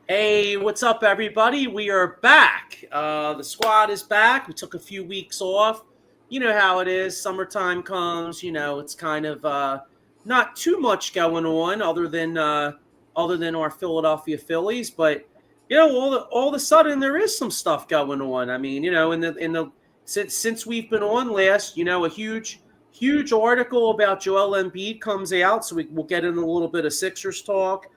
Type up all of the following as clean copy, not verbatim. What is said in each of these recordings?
Hey, what's up, everybody? We are back. The squad is back. We took a few weeks off. You know how it is. Summertime comes. It's kind of not too much going on, other than our Philadelphia Phillies. But all of a sudden there is some stuff going on. I mean, since we've been on last, a huge article about Joel Embiid comes out, so we'll get in a little bit of Sixers talk.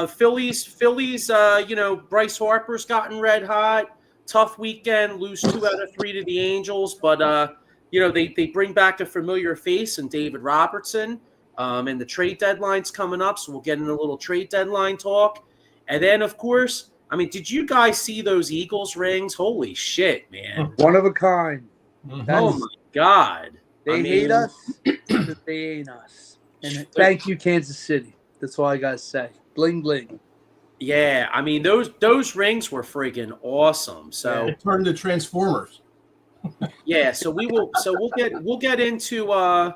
Phillies. Bryce Harper's gotten red hot. Tough weekend. Lose 2 out of 3 to the Angels, but they bring back a familiar face in David Robertson. And the trade deadline's coming up, so we'll get into a little trade deadline talk. And then, of course, I mean, did you guys see those Eagles rings? Holy shit, man! One of a kind. Oh my god! They hate us, but they ain't us. And thank you, Kansas City. That's all I gotta say. Bling bling. Yeah, I mean those rings were freaking awesome. So it turned to Transformers. Yeah, so we'll get into a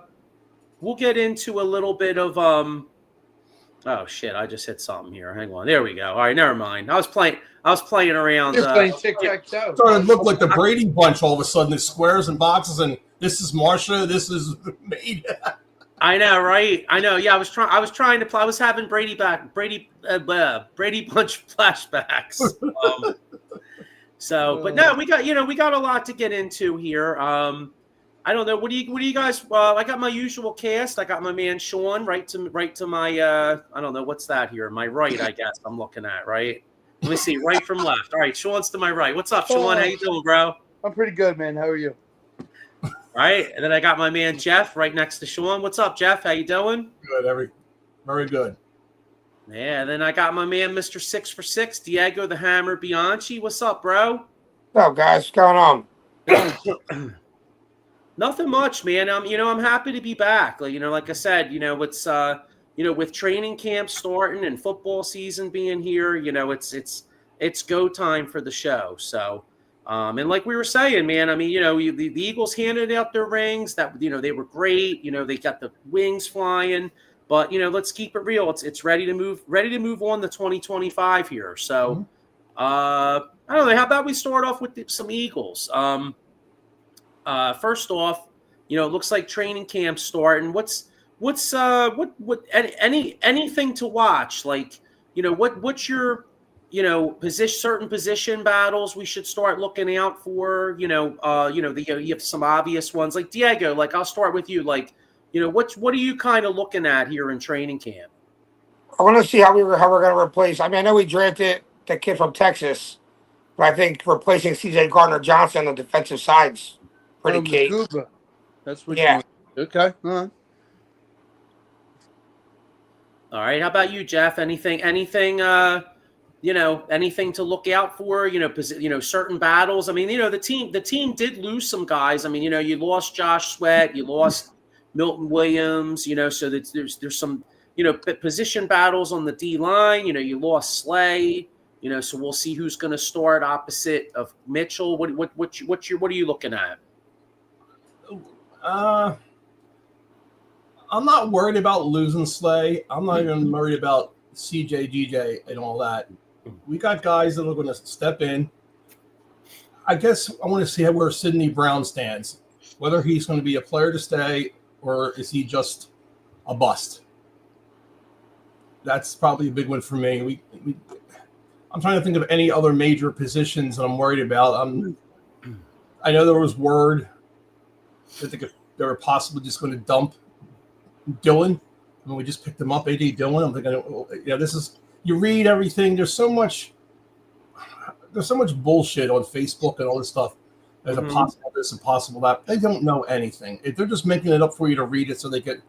little bit of oh shit, I just hit something here. Hang on. There we go. All right, never mind. I was playing around. You're playing tic-tac-toe. Started to look like the Brady Bunch all of a sudden. There's squares and boxes, and this is Marsha, this is made. I know, right? I know. Yeah, I was trying to play. I was having Brady Bunch flashbacks. But no, we got a lot to get into here. I don't know. What do you guys? I got my usual cast. I got my man Sean right to my. I don't know what's that here. My right, I guess I'm looking at right. Let me see, right from left. All right, Sean's to my right. What's up, Sean? How you doing, bro? I'm pretty good, man. How are you? All right, and then I got my man Jeff right next to Sean. What's up, Jeff? How you doing? Good, very good. Yeah, and then I got my man Mr. 6 for 6, Diego the Hammer Bianchi. What's up, bro? What's up, guys? What's going on? Nothing much, man. I'm happy to be back. Like I said, it's with training camp starting and football season being here, it's go time for the show. So. And like we were saying, man, I mean, the Eagles handed out their rings that, they were great. They got the wings flying, but, let's keep it real. It's ready to move on to 2025 here. So, I don't know. How about we start off with some Eagles? First off, it looks like training camp starting. What's anything to watch? Like, what's your, certain position battles we should start looking out for. You have some obvious ones like Diego. Like I'll start with you. Like, what are you kind of looking at here in training camp? I want to see how we're going to replace. I mean, I know we drafted the kid from Texas, but I think replacing C.J. Gardner-Johnson on the defensive side's pretty key. That's what. Yeah. Okay. All right. How about you, Jeff? Anything? Anything to look out for? Certain battles. I mean, the team did lose some guys. I mean, you lost Josh Sweat, you lost Milton Williams. So that there's some position battles on the D line. You lost Slay. So we'll see who's going to start opposite of Mitchell. What are you looking at? I'm not worried about losing Slay. I'm not even worried about CJ, DJ, and all that. We got guys that are going to step in. I guess I want to see where Sidney Brown stands, whether he's going to be a player to stay or is he just a bust. That's probably a big one for me. I'm trying to think of any other major positions that I'm worried about. I know there was word that they were possibly just going to dump Dillon. I mean, we just picked him up, A.D. Dillon. I'm thinking, this is. You read everything. There's so much bullshit on Facebook and all this stuff. There's a possible this and possible that. They don't know anything. If they're just making it up for you to read it so they get,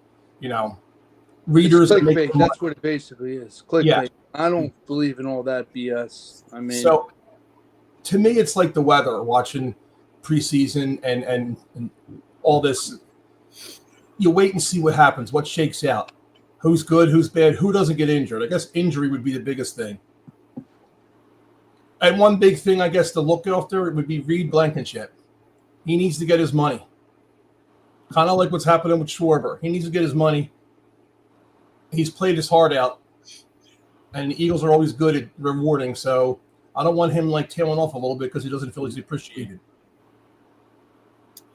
readers. That's what it basically is. Clickbait. Yeah. I don't believe in all that BS. I mean, so to me, it's like the weather. Watching preseason and all this, you wait and see what happens. What shakes out. Who's good, who's bad, who doesn't get injured. I guess injury would be the biggest thing. And one big thing, I guess, to look after would be Reed Blankenship. He needs to get his money. Kind of like what's happening with Schwarber. He needs to get his money. He's played his heart out. and the Eagles are always good at rewarding. So I don't want him like tailing off a little bit because he doesn't feel he's appreciated.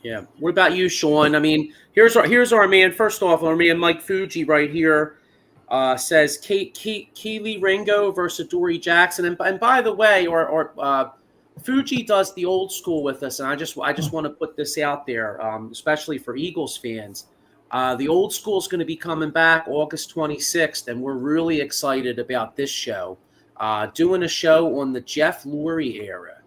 Yeah. What about you, Sean? I mean, here's our man. First off, our man Mike Fuji right here says Keely Ringo versus Dory Jackson. And by the way, Fuji does the old school with us, and I just want to put this out there, especially for Eagles fans. The old school is going to be coming back August 26th, and we're really excited about this show. Doing a show on the Jeff Lurie era.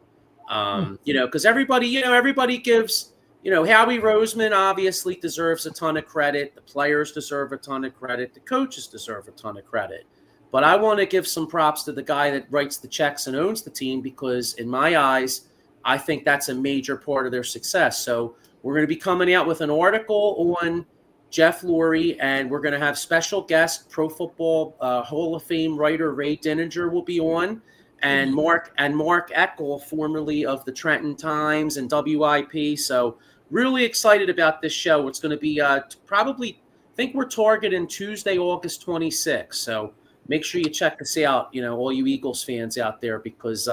Because everybody gives. Howie Roseman obviously deserves a ton of credit. The players deserve a ton of credit. The coaches deserve a ton of credit. But I want to give some props to the guy that writes the checks and owns the team because, in my eyes, I think that's a major part of their success. So we're going to be coming out with an article on Jeff Lurie, and we're going to have special guest Pro Football Hall of Fame writer Ray Dininger will be on. And Mark Eckel, formerly of the Trenton Times and WIP. So really excited about this show. It's going to be probably, I think we're targeting Tuesday, August 26th. So make sure you check us out, all you Eagles fans out there, because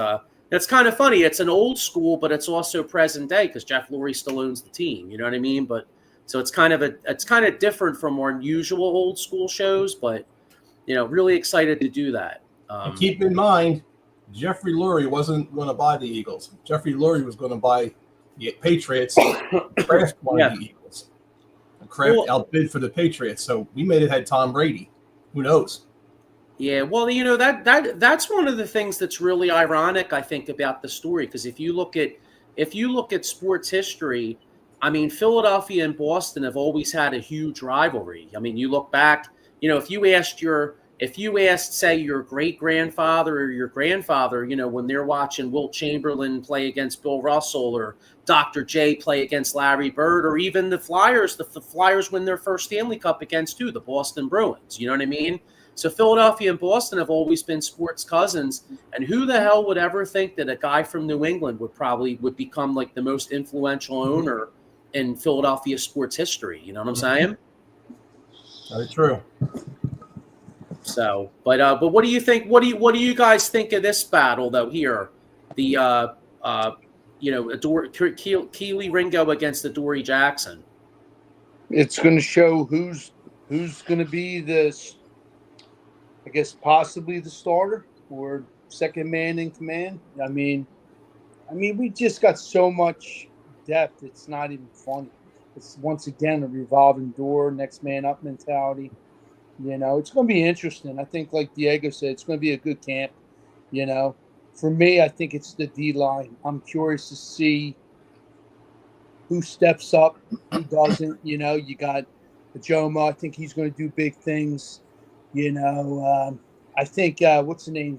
it's kind of funny. It's an old school, but it's also present day because Jeff Lurie still owns the team. You know what I mean? But so it's kind of different from our usual old school shows, but really excited to do that. And keep in mind, Jeffrey Lurie wasn't going to buy the Eagles. Jeffrey Lurie was going to buy the Patriots. Kraft wanted the Eagles. And Kraft outbid for the Patriots, so we may have had Tom Brady. Who knows? Yeah, well, that's one of the things that's really ironic, I think, about the story. Because if you look at sports history, I mean, Philadelphia and Boston have always had a huge rivalry. I mean, you look back, if you asked, say, your great-grandfather or your grandfather, when they're watching Wilt Chamberlain play against Bill Russell or Dr. J play against Larry Bird, or even the Flyers win their first Stanley Cup against the Boston Bruins. You know what I mean? So Philadelphia and Boston have always been sports cousins. And who the hell would ever think that a guy from New England would become like the most influential owner in Philadelphia sports history? You know what I'm saying? Very true. So, but what do you think? What do you guys think of this battle though? Here, the Keely Ringo against Adoree Jackson. It's going to show who's going to be I guess possibly the starter or second man in command. I mean, we just got so much depth. It's not even funny. It's once again a revolving door, next man up mentality. It's going to be interesting. I think, like Diego said, it's going to be a good camp. For me, I think it's the D-line. I'm curious to see who steps up, who doesn't. You got Ajoma. I think he's going to do big things. I think, what's the name?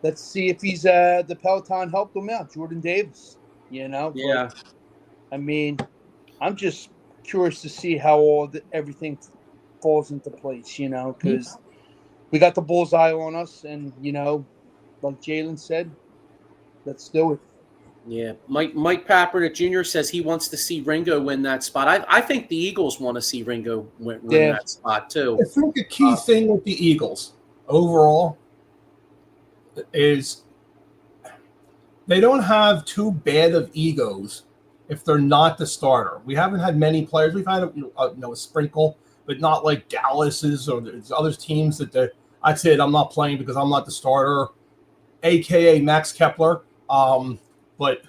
Let's see if he's the Peloton helped him out, Jordan Davis. Yeah. But, I'm just curious to see how everything falls into place, because we got the bullseye on us, and like Jalen said, let's do it. Yeah, Mike Pappernick Jr. says he wants to see Ringo win that spot. I think the Eagles want to see Ringo win that spot too. I think the key thing with the Eagles overall is they don't have too bad of egos if they're not the starter. We haven't had many players. We've had a sprinkle, but not like Dallas's or there's other teams that I'd say I'm not playing because I'm not the starter, a.k.a. Max Kepler. But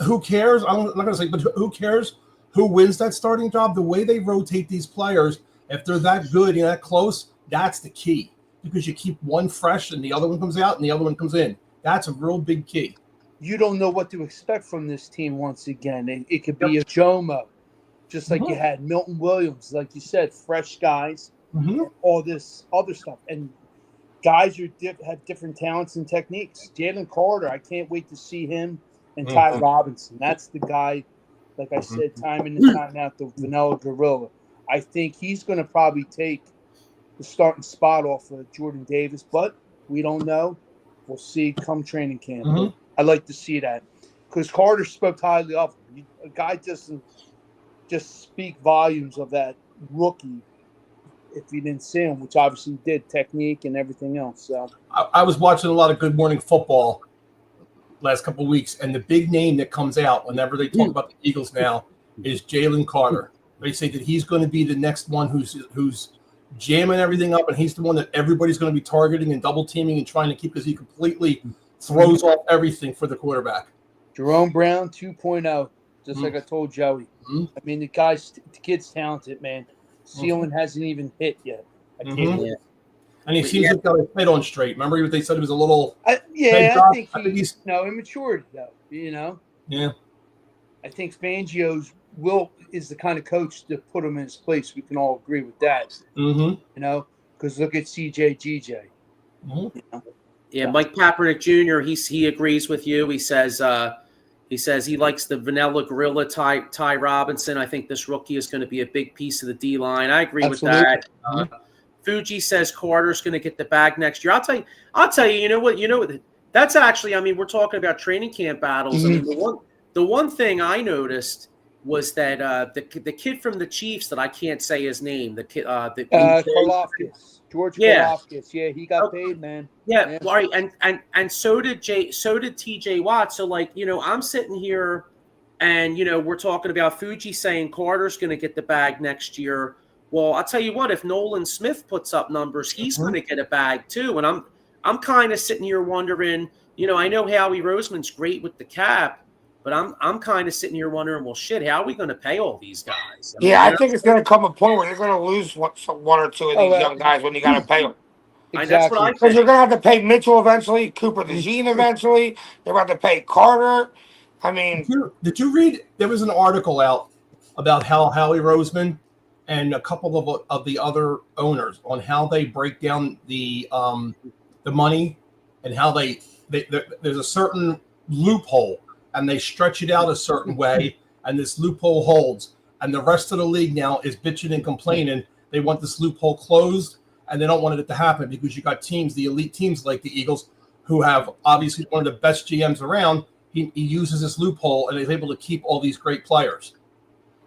who cares? I'm not going to say, but who cares who wins that starting job? The way they rotate these players, if they're that good and that close, that's the key. Because you keep one fresh and the other one comes out and the other one comes in. That's a real big key. You don't know what to expect from this team once again. It could be a Jomo, just like you had Milton Williams, like you said, fresh guys, all this other stuff. And guys who have different talents and techniques. Jalen Carter, I can't wait to see him, and Ty Robinson. That's the guy, like I said, time in and time out, the vanilla gorilla. I think he's going to probably take the starting spot off of Jordan Davis, but we don't know. We'll see come training camp. I'd like to see that because Carter spoke highly of him. A guy doesn't just speak volumes of that rookie if you didn't see him, which obviously he did, technique and everything else. So I was watching a lot of Good Morning Football last couple of weeks, and the big name that comes out whenever they talk about the Eagles now is Jalen Carter. They say that he's going to be the next one who's jamming everything up, and he's the one that everybody's going to be targeting and double teaming and trying to keep because he completely throws off everything for the quarterback. Jerome Brown 2.0, just like I told Joey. I mean, the kid's talented, man. Ceiling hasn't even hit yet. I can't believe it. And he seems to have got his head on straight. Remember, they said he was a little. I think he's immaturity though. You know. Yeah. I think Fangio's is the kind of coach to put him in his place. We can all agree with that. You know, because look at CJ, GJ. You know? Yeah, Mike Kaepernick Jr. He agrees with you. He says he likes the vanilla gorilla Ty Robinson. I think this rookie is going to be a big piece of the D line. I agree with that. Fuji says Carter's going to get the bag next year. I'll tell you. You know what? That's actually. I mean, we're talking about training camp battles. I mean, the one thing I noticed was that the kid from the Chiefs that I can't say his name. The kid. Karlaftis. George Karlaftis. Yeah, he got paid, man. Yeah, right. And so did TJ Watt. So I'm sitting here and we're talking about Fuji saying Carter's going to get the bag next year. Well, I'll tell you what, if Nolan Smith puts up numbers, he's going to get a bag too. And I'm kind of sitting here wondering, I know Howie Roseman's great with the cap, but I'm kind of sitting here wondering, well, shit, how are we going to pay all these guys? I think it's going to come a point where you're going to lose one or two of these young guys when you got to pay them. Exactly. That's what I think. Because you're going to have to pay Mitchell eventually, Cooper DeJean eventually. You're going to have to pay Carter. I mean, did you read? There was an article out about how Howie Roseman and a couple of the other owners on how they break down the money and how there's a certain loophole. And they stretch it out a certain way, and this loophole holds. And the rest of the league now is bitching and complaining. They want this loophole closed, and they don't want it to happen because you got teams, the elite teams like the Eagles, who have obviously one of the best GMs around. He uses this loophole, and is able to keep all these great players.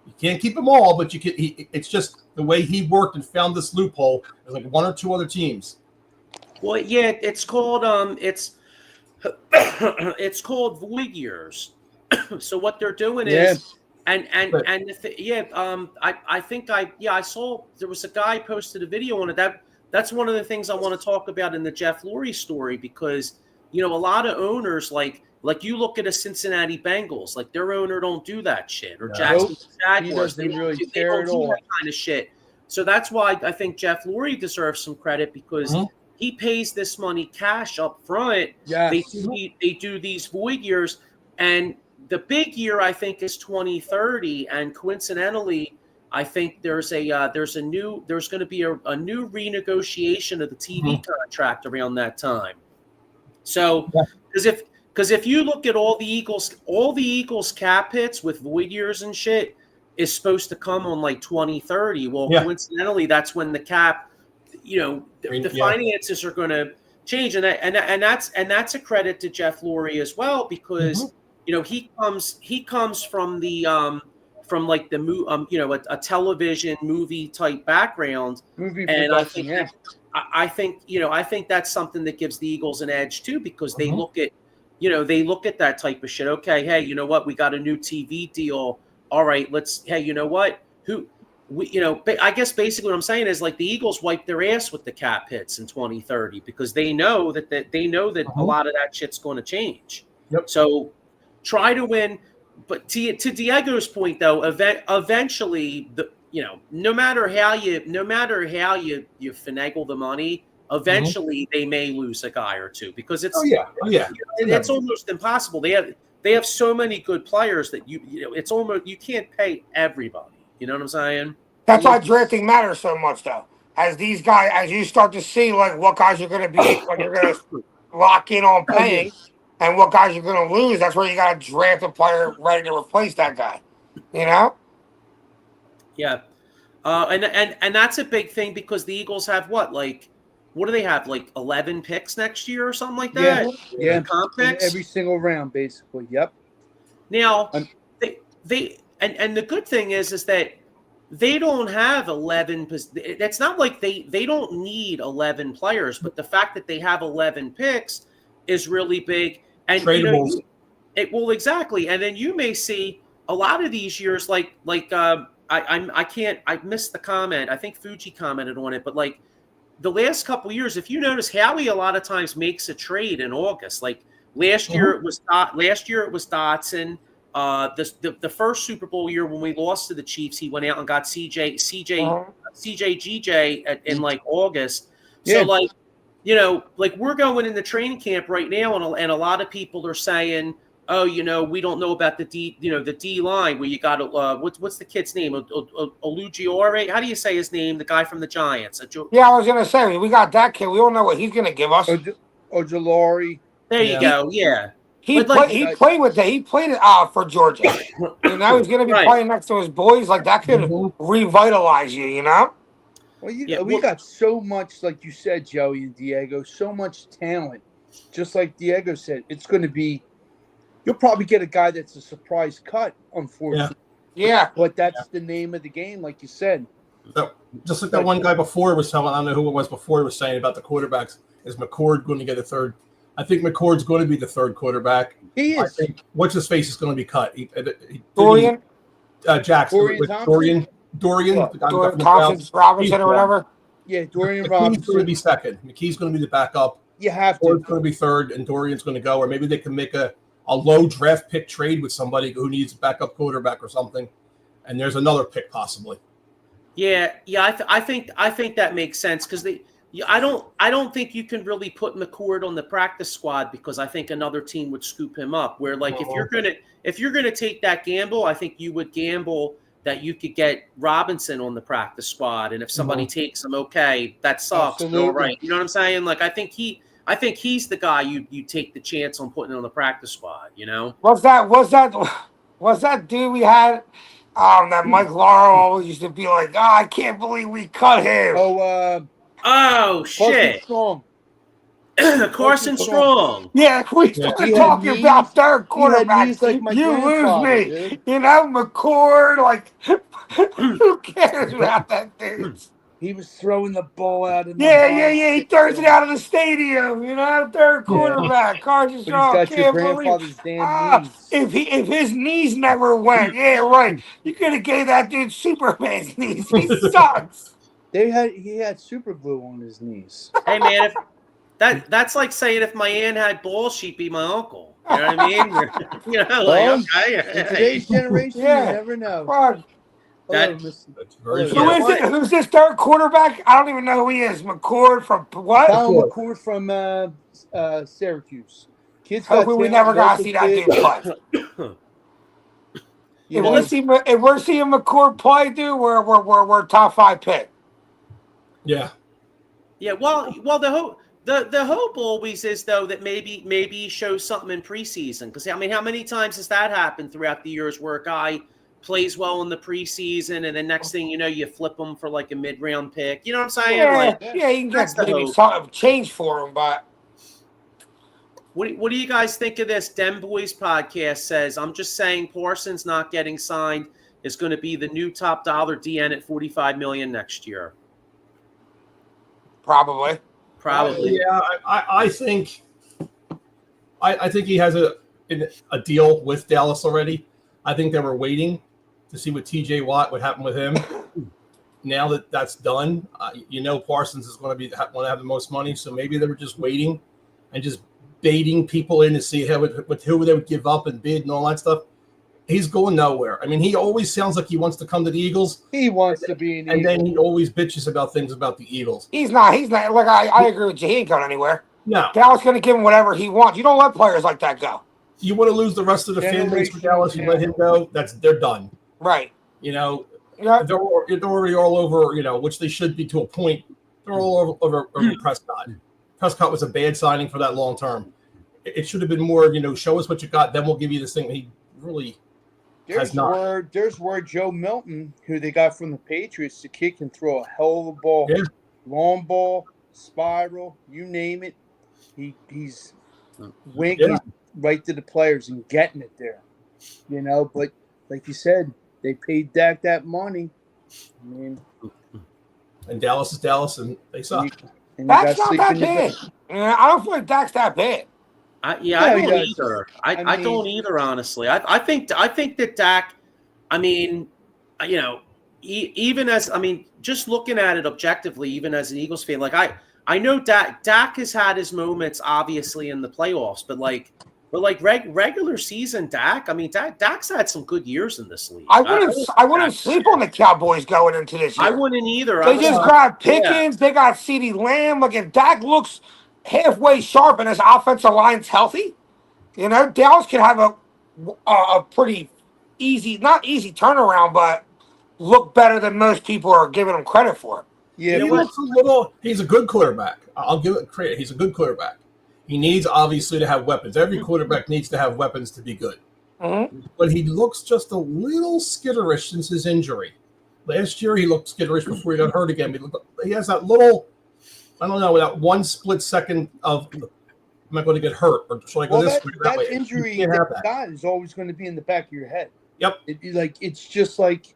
You can't keep them all, but you can. It's just the way he worked and found this loophole. There's like one or two other teams. Well, yeah, it's called it's called void years. So what they're doing is, I saw there was a guy posted a video on it. That's one of the things I want to talk about in the Jeff Lurie story because a lot of owners like you look at a Cincinnati Bengals, like their owner don't do that shit, or Jacksonville Jaguars, they don't do that kind of shit. So that's why I think Jeff Lurie deserves some credit because. He pays this money cash up front. Yes. They do these void years, and the big year I think is 2030. And coincidentally, I think there's going to be a new renegotiation of the TV contract around that time. So, because if you look at all the Eagles cap hits with void years and shit is supposed to come on like 2030. Well, coincidentally, that's when the cap. The finances are going to change, and that's a credit to Jeff Lurie as well because he comes from the from like the a television movie type background, and I think that's something that gives the Eagles an edge too because they look at that type of shit. Okay, hey, you know what? We got a new TV deal. All right, you know what? I guess basically what I'm saying is like the Eagles wipe their ass with the cap hits in 2030 because they know that a lot of that shit's going to change. Yep. So try to win, but to Diego's point though, eventually no matter how you finagle the money, eventually they may lose a guy or two because it's it's almost impossible. They have so many good players that it's almost you can't pay everybody. You know what I'm saying? That's why drafting matters so much, though. As these guys, as you start to see, like what guys you're going to be, like you're going to lock in on paying, and what guys you're going to lose. That's where you got to draft a player ready to replace that guy. Yeah, and that's a big thing because the Eagles have what do they have? Like 11 picks next year or something like that? Yeah. Comp picks? Every single round, basically. Yep. Now, they and the good thing is that they don't have 11. It's not like they don't need 11 players, but the fact that they have 11 picks is really big. And Tradables. well, exactly. And then you may see a lot of these years, I missed the comment. I think Fuji commented on it, but like the last couple of years, if you notice, Howie a lot of times makes a trade in August. Like last year it was Dotson. The first Super Bowl year when we lost to the Chiefs, he went out and got CJGJ in like August. So like, like we're going into training camp right now, and a lot of people are saying, oh, we don't know about the D line where you got what's the kid's name? Olugiore? How do you say his name? The guy from the Giants. Yeah, I was gonna say we got that kid. We don't know what he's gonna give us. Ojulari. There you go. Yeah. He played for Georgia. Now he's gonna be playing next to his boys. Like that could revitalize you. Well, we got so much, like you said, Joey and Diego, so much talent. Just like Diego said, it's going to be. You'll probably get a guy that's a surprise cut, unfortunately. Yeah. But that's the name of the game, like you said. So, just like that one guy before was telling, I don't know who it was before, was saying about the quarterbacks. Is McCord going to get a third? I think McCord's going to be the third quarterback. He is. I think what's his face is going to be cut. Dorian? Jackson. Dorian. Yeah. Dorian Thompson Robinson or whatever. Yeah, Dorian Robinson. McKee's going to be second. McKee's going to be the backup. You have to. Ford's going to be third, and Dorian's going to go. Or maybe they can make a low draft pick trade with somebody who needs a backup quarterback or something, and there's another pick possibly. Yeah. I think that makes sense because I don't think you can really put McCord on the practice squad because I think another team would scoop him up. Where like if you're gonna take that gamble, I think you would gamble that you could get Robinson on the practice squad, and if somebody takes him, okay, that sucks. All right, you know what I'm saying? Like I think he's the guy you take the chance on putting on the practice squad. What's that dude we had? That Mike Lauro always used to be like, I can't believe we cut him. Oh shit! Carson Strong. Yeah, we started talking about third quarterback. Like you lose me. Dude. McCord. Like, who cares about that dude? He was throwing the ball out of He throws it out of the stadium. Third quarterback. Carson Strong. But he's got your grandfather's damn knees. If his knees never went, you could have gave that dude Superman's knees. He sucks. He had super glue on his knees. Hey man, that's like saying if my aunt had balls, she'd be my uncle. You know what I mean? In today's generation, you never know. Who's this third quarterback? I don't even know who he is. McCord from what? McCord from Syracuse. Kids hopefully we never got to see that dude play. If we're seeing McCord play, dude, we're top 5 pick. Yeah. Yeah. Well, the hope always is though that maybe he shows something in preseason because I mean, how many times has that happened throughout the years where a guy plays well in the preseason and then next thing you know you flip him for like a mid-round pick? You know what I'm saying? You can get maybe something change for him, but. What do you guys think of this? Dem Boys podcast says, I'm just saying Parsons not getting signed is going to be the new top dollar DN at $45 million next year. Probably. Yeah, I think he has a deal with Dallas already. I think they were waiting to see what TJ Watt would happen with him. Now that that's done, Parsons is going to have the most money, so maybe they were just waiting and just baiting people in to see who they would give up and bid and all that stuff. He's going nowhere. I mean, he always sounds like he wants to come to the Eagles. He wants to be an Eagle. And then he always bitches about things about the Eagles. He's not. Like, I agree with you. He ain't going anywhere. No. Dallas going to give him whatever he wants. You don't let players like that go. You want to lose the rest of the fan base for Dallas, you let him go, they're done. Right. They're already all over, which they should be to a point. They're all over Prescott. Prescott was a bad signing for that long term. It should have been more, show us what you got, then we'll give you this thing. He really has not. There's word Joe Milton, who they got from the Patriots, the kid can throw a hell of a ball. Yeah. Long ball, spiral, you name it. He's winking right to the players and getting it there. But like you said, they paid Dak that money. I mean, And Dallas is Dallas, and they suck. and Dak's not sleep that in your bad. bed. Yeah, I don't feel like Dak's that bad. I No, don't he does. either. I I mean- don't either, honestly. I think that Dak, I mean, you know, even as, I mean, just looking at it objectively, even as an Eagles fan, like I know Dak has had his moments, obviously, in the playoffs, but regular season Dak, I mean, Dak's had some good years in this league. I wouldn't sleep on the Cowboys going into this year. I wouldn't either. They just got Pickens. They got CeeDee Lamb. Like, if Dak looks halfway sharp and his offensive line's healthy, you know, Dallas can have a pretty easy, not easy turnaround, but look better than most people are giving him credit for. Yeah, He looks a little. He's a good quarterback. I'll give it credit. He's a good quarterback. He needs, obviously, to have weapons. Every quarterback needs to have weapons to be good. Mm-hmm. But he looks just a little skitterish since his injury. Last year, he looked skitterish before he got hurt again. He has that little, I don't know, that one split second of, am I going to get hurt? Or should I go this way or that way? Injury You can't have that is always going to be in the back of your head. Yep. It's just like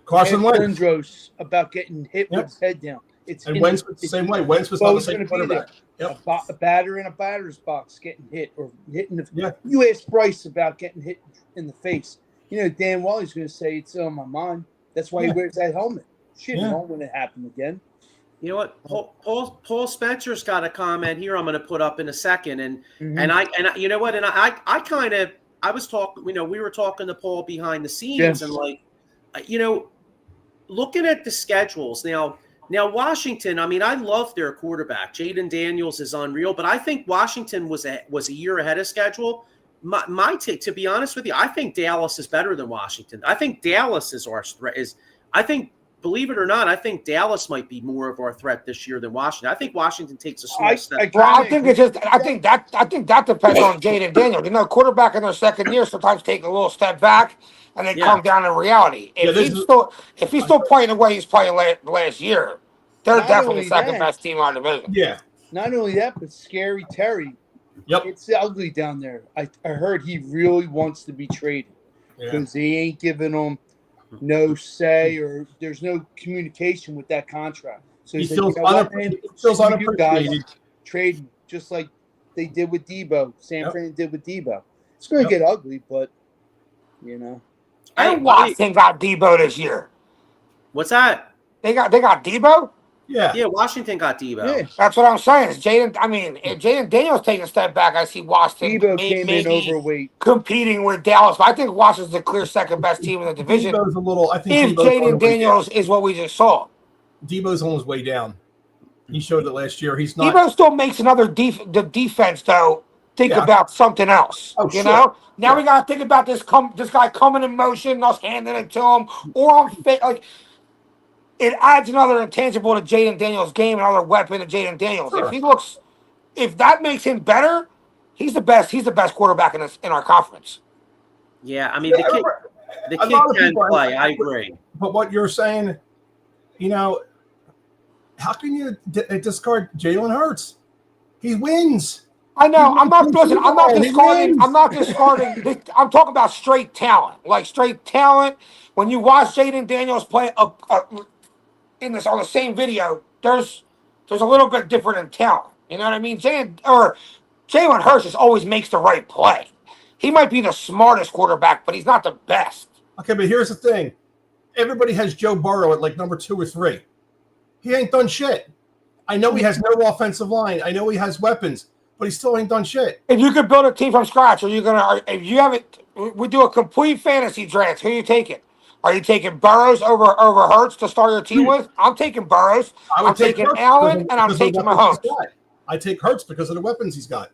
Carson Wentz. Andros about getting hit with his head down. And Wentz was the same way. Wentz was not the same quarterback. Yep. A batter in a batter's box getting hit or hitting the. Yeah. You asked Bryce about getting hit in the face. You know, Dan Wally's going to say it's on my mind. That's why he wears that helmet. Shit, know when it happened again. You know what? Paul Spencer's got a comment here I'm going to put up in a second, and I you know what? And I was talking. You know, we were talking to Paul behind the scenes, and like, you know, looking at the schedules now. Now, Washington, I mean, I love their quarterback. Jaden Daniels is unreal, but I think Washington was a year ahead of schedule. My take, to be honest with you, I think Dallas is better than Washington. I think Dallas is our threat. I think, believe it or not, I think Dallas might be more of our threat this year than Washington. I think Washington takes a small step. I think that depends on Jaden Daniels. You know, quarterback in their second year sometimes take a little step back and then come down to reality. If he's still playing the way he's playing last year, they're definitely the second best team on the division. Yeah. Not only that, but Scary Terry. Yep. It's ugly down there. I heard he really wants to be traded because they ain't giving him no say or there's no communication with that contract. So he said, feels unappreciated. Trading just like they did with Debo. San Fran did with Debo. It's going to get ugly, but you know. And Washington got Debo this year. What's that? They got Debo? Yeah, Washington got Debo. Yeah. That's what I'm saying. If Jaden Daniels taking a step back, I see Washington Debo came in overweight, competing with Dallas. But I think Washington's the clear second best team in the division. Debo's a little. I think if Jaden Daniels is what we just saw. Debo's on his way down. He showed it last year. He's not. Debo still makes another the defense though. Think about something else. Oh, you know. Now we gotta think about this guy coming in motion, us handing it to him, or on like. It adds another intangible to Jaden Daniels' game, another weapon to Jaden Daniels. Sure. If that makes him better, he's the best. He's the best quarterback in our conference. Yeah, I mean the kid can play. I agree. But what you're saying, you know, how can you discard Jalen Hurts? He wins. I know. I'm not discarding. I'm talking about straight talent. Like straight talent. When you watch Jaden Daniels play on the same video, there's a little bit different in talent. You know what I mean? Jalen Hurts just always makes the right play. He might be the smartest quarterback, but he's not the best. Okay, but here's the thing. Everybody has Joe Burrow at like number 2 or 3. He ain't done shit. I know he has no offensive line. I know he has weapons, but he still ain't done shit. If you could build a team from scratch, we do a complete fantasy draft. Who are you taking? Are you taking Burrows over Hurts to start your team with? I'm taking Burrows. I'm taking Allen, and I'm taking Mahomes. I take Hurts because of the weapons he's got.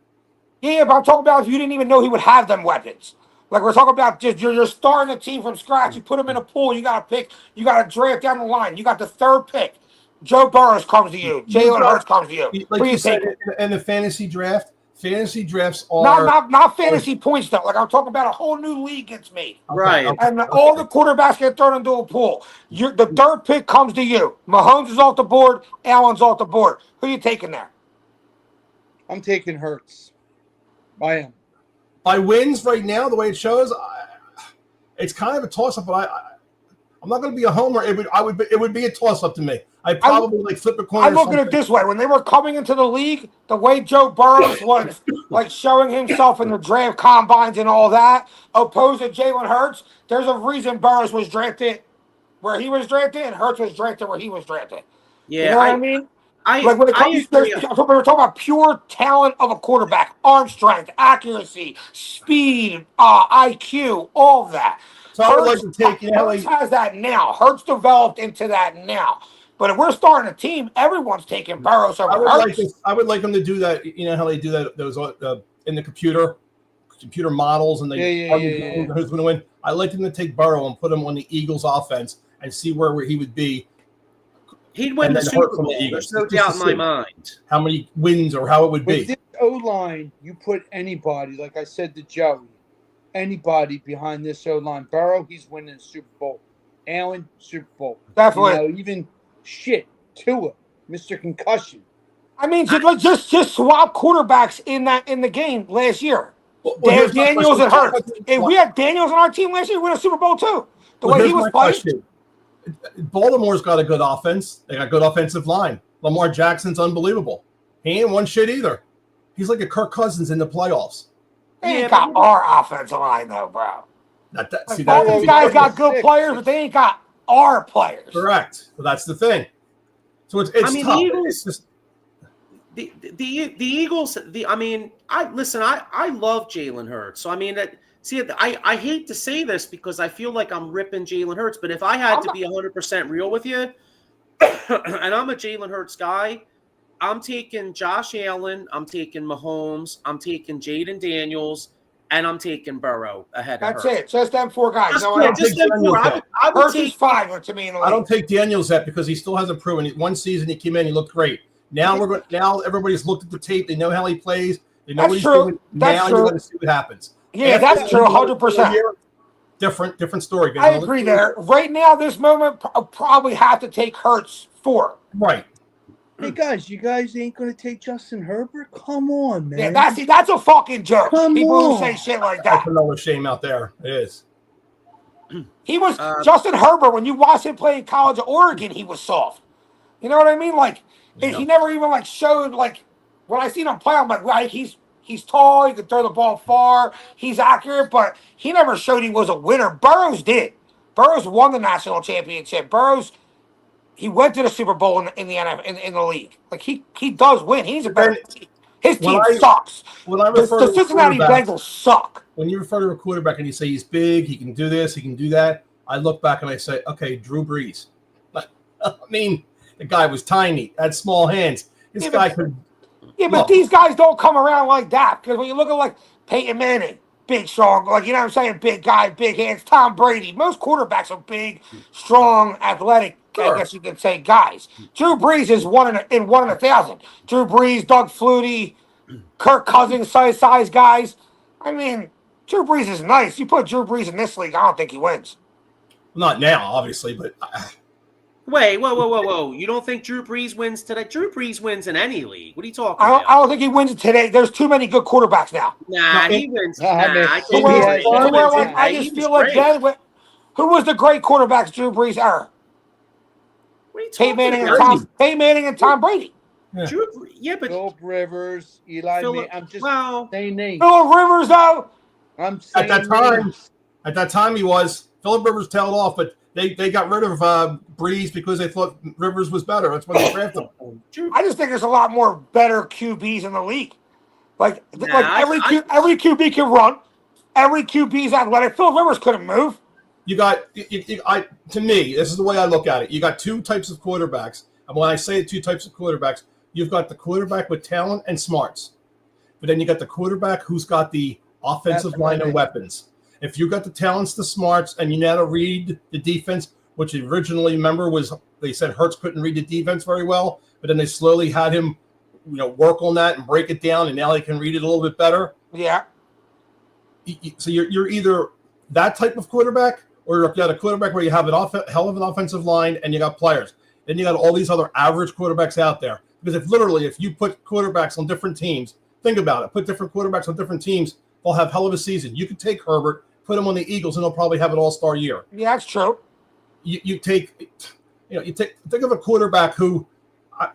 Yeah, but I'm talking about if you didn't even know he would have them weapons. Like we're talking about just you're starting a team from scratch. You put them in a pool. You got to pick. You got to draft down the line. You got the third pick. Joe Burrows comes to you. Jalen Hurts comes to you. Like you said, in the fantasy draft, fantasy drafts are not fantasy points though. Like I'm talking about a whole new league gets made. Right. And all the quarterbacks get thrown into a pool. The third pick comes to you. Mahomes is off the board. Allen's off the board. Who are you taking there? I'm taking Hurts. I am. By wins right now, the way it shows, it's kind of a toss-up, but I'm not going to be a homer. It would be a toss up to me. I'd probably like flip a coin. I look at it this way: when they were coming into the league, the way Joe Burrows was like showing himself in the draft combines and all that, opposed to Jalen Hurts, there's a reason Burrows was drafted where he was drafted and Hurts was drafted where he was drafted. Yeah, you know what I mean? I Like when it comes agree. to, we're talking about pure talent of a quarterback, arm strength, accuracy, speed, IQ, all of that. So I would like to take, Hurts has that now. Hurts developed into that now. But if we're starting a team, everyone's taking Burrows over Hurts. I would like them to do that. You know how they do that? Those in the computer models, and they who's going to win. I like them to take Burrow and put him on the Eagles' offense and see where he would be. He'd win the Super Bowl. There's no doubt in my mind. How many wins or how it would be. With this O-line, you put anybody, like I said to Joey, anybody behind this O-line. Burrow, he's winning the Super Bowl. Allen, Super Bowl. Definitely. Even Tua, Mr. Concussion. I mean, just swap quarterbacks in the game last year. Daniels and Hurts. If we had Daniels on our team last year, we win a Super Bowl too. The way he was playing. Baltimore's got a good offense. They got good offensive line. Lamar Jackson's unbelievable. He ain't won shit either. He's like a Kirk Cousins in the playoffs. They ain't got our offensive line though, bro. These guys got good players, but they ain't got our players. Correct. Well, that's the thing. So it's I mean, tough. the Eagles. The Eagles. I love Jalen Hurts. So I mean that. See, I hate to say this because I feel like I'm ripping Jalen Hurts, but if I had to be 100% real with you, and I'm a Jalen Hurts guy, I'm taking Josh Allen, I'm taking Mahomes, I'm taking Jaden Daniels, and I'm taking Burrow ahead of Hurts. That's it. Just them four guys. Just them four. I would take 5 to me in the league. I don't take Daniels yet because he still hasn't proven it. One season he came in, he looked great. Now now everybody's looked at the tape. They know how he plays. They know what he's doing. Now you're going to see what happens. Yeah, that's true, 100%. Different story. I agree there. Right now, this moment, probably have to take Hurts 4. Right. Hey, guys, you guys ain't going to take Justin Herbert? Come on, man. Yeah, that's a fucking joke. People who say shit like that. That's another shame out there. It is. He was Justin Herbert. When you watch him play in college at Oregon, he was soft. You know what I mean? Like, he never even, showed, when I seen him play, I'm like, right, He's tall. He can throw the ball far. He's accurate, but he never showed he was a winner. Burrows did. Burrows won the national championship. Burrows, he went to the Super Bowl in the NFL, in the league. Like he does win. He's a better team. His team sucks. The Cincinnati Bengals suck. When you refer to a quarterback and you say he's big, he can do this, he can do that, I look back and I say, okay, Drew Brees. I mean, the guy was tiny, had small hands. This guy could. Yeah, but these guys don't come around like that. Because when you look at Peyton Manning, big, strong, you know what I'm saying? Big guy, big hands. Tom Brady. Most quarterbacks are big, strong, athletic, I guess you could say, guys. Drew Brees is one in 1,000. Drew Brees, Doug Flutie, Kirk Cousins, size guys. I mean, Drew Brees is nice. You put Drew Brees in this league, I don't think he wins. Not now, obviously, but... Wait, whoa. You don't think Drew Brees wins today? Drew Brees wins in any league. What are you talking about? I don't think he wins today. There's too many good quarterbacks now. He wins. I just feel like that. Who was the great quarterbacks Drew Brees era? Peyton Manning and Tom Brady. Yeah, but Philip Rivers, Eli Manning. I'm just saying names. Philip Rivers, though. I'm saying at that time he was. Philip Rivers tailed off, but they got rid of Brees because they thought Rivers was better. That's why they drafted him. I just think there's a lot more better QBs in the league. Every QB can run. Every QB is athletic. Philip Rivers couldn't move. To me, this is the way I look at it. You got two types of quarterbacks. And when I say two types of quarterbacks, you've got the quarterback with talent and smarts. But then you got the quarterback who's got the offensive line and weapons. If you got the talents, the smarts, and you know how to read the defense, which originally, remember, was they said Hurts couldn't read the defense very well, but then they slowly had him, work on that and break it down, and now he can read it a little bit better. Yeah. So you're either that type of quarterback, or you got a quarterback where you have hell of an offensive line and you got players. Then you got all these other average quarterbacks out there. Because if you put quarterbacks on different teams, think about it. Put different quarterbacks on different teams, they'll have hell of a season. You could take Herbert, put him on the Eagles, and they'll probably have an all-star year. Yeah, that's true. you take think of a quarterback who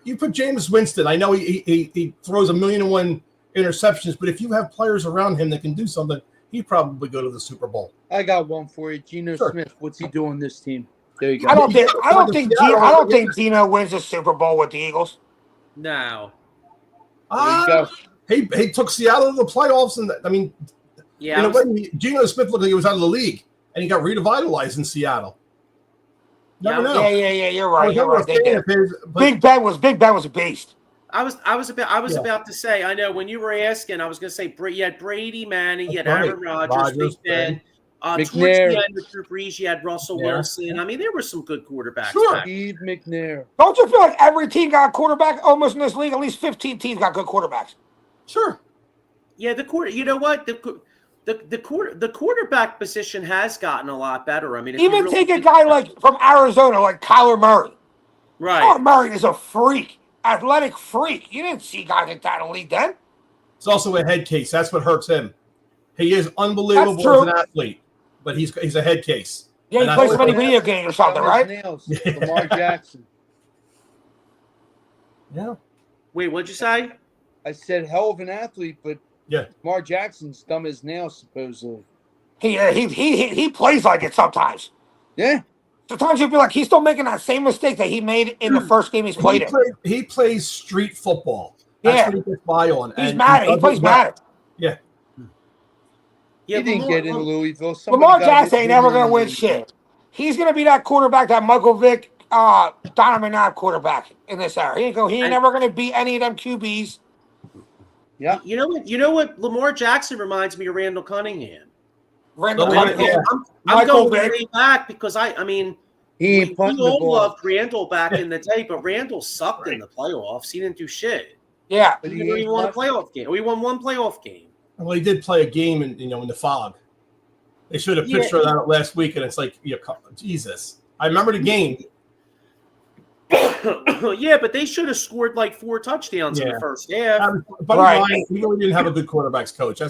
you put Jameis Winston. I know he throws 1,000,001 interceptions, but if you have players around him that can do something, he'd probably go to the Super Bowl. I got one for you, Geno Smith. What's he doing this team? There you go. I don't think Geno wins the Super Bowl with the Eagles. No. He took Seattle to the playoffs, and in a way, Geno Smith looked like he was out of the league, and he got revitalized in Seattle. Never know. Yeah. You're right. Big Ben was a beast. I was about to say. I know when you were asking, I was going to say you had Brady, Manning, you had Aaron Rodgers, Big Ben. Towards the end of Drew Brees, you had Russell Wilson. I mean, there were some good quarterbacks. Sure. Steve McNair. Don't you feel like every team got a quarterback almost in this league? At least 15 teams got good quarterbacks. Sure. Yeah, you know what? The quarterback position has gotten a lot better. I mean, even take a guy like from Arizona, like Kyler Murray. Right. Kyler Murray is a freak, athletic freak. You didn't see guys like that in the league then. It's also a head case. That's what hurts him. He is unbelievable as an athlete, but he's a head case. Yeah, he plays so many video games or something, right? Nails. Lamar Jackson. Yeah. Wait, what'd you say? I said hell of an athlete, but Lamar Jackson's dumb as nails, supposedly. He plays like it sometimes. Yeah. Sometimes you'll be like, he's still making that same mistake that he made in the first game he's played in. He plays street football. That's what he gets by on. He's mad. He plays mad. Yeah. He didn't get in Louisville. Lamar Jackson ain't never going to win shit. He's going to be that quarterback, that Michael Vick, Donovan McNabb quarterback in this era. He ain't never going to beat any of them QBs. Yeah. You know what? Lamar Jackson reminds me of Randall Cunningham. I'm going way back because we all loved Randall back in the day, but Randall sucked in the playoffs. He didn't do shit. Yeah. He won a playoff game. We won one playoff game. Well, he did play a game in the fog. They should have pitched her that last week, and it's like, Jesus. I remember the game. Yeah, but they should have scored like 4 touchdowns in the first half. Buddy Ryan, he really didn't have a good quarterbacks coach.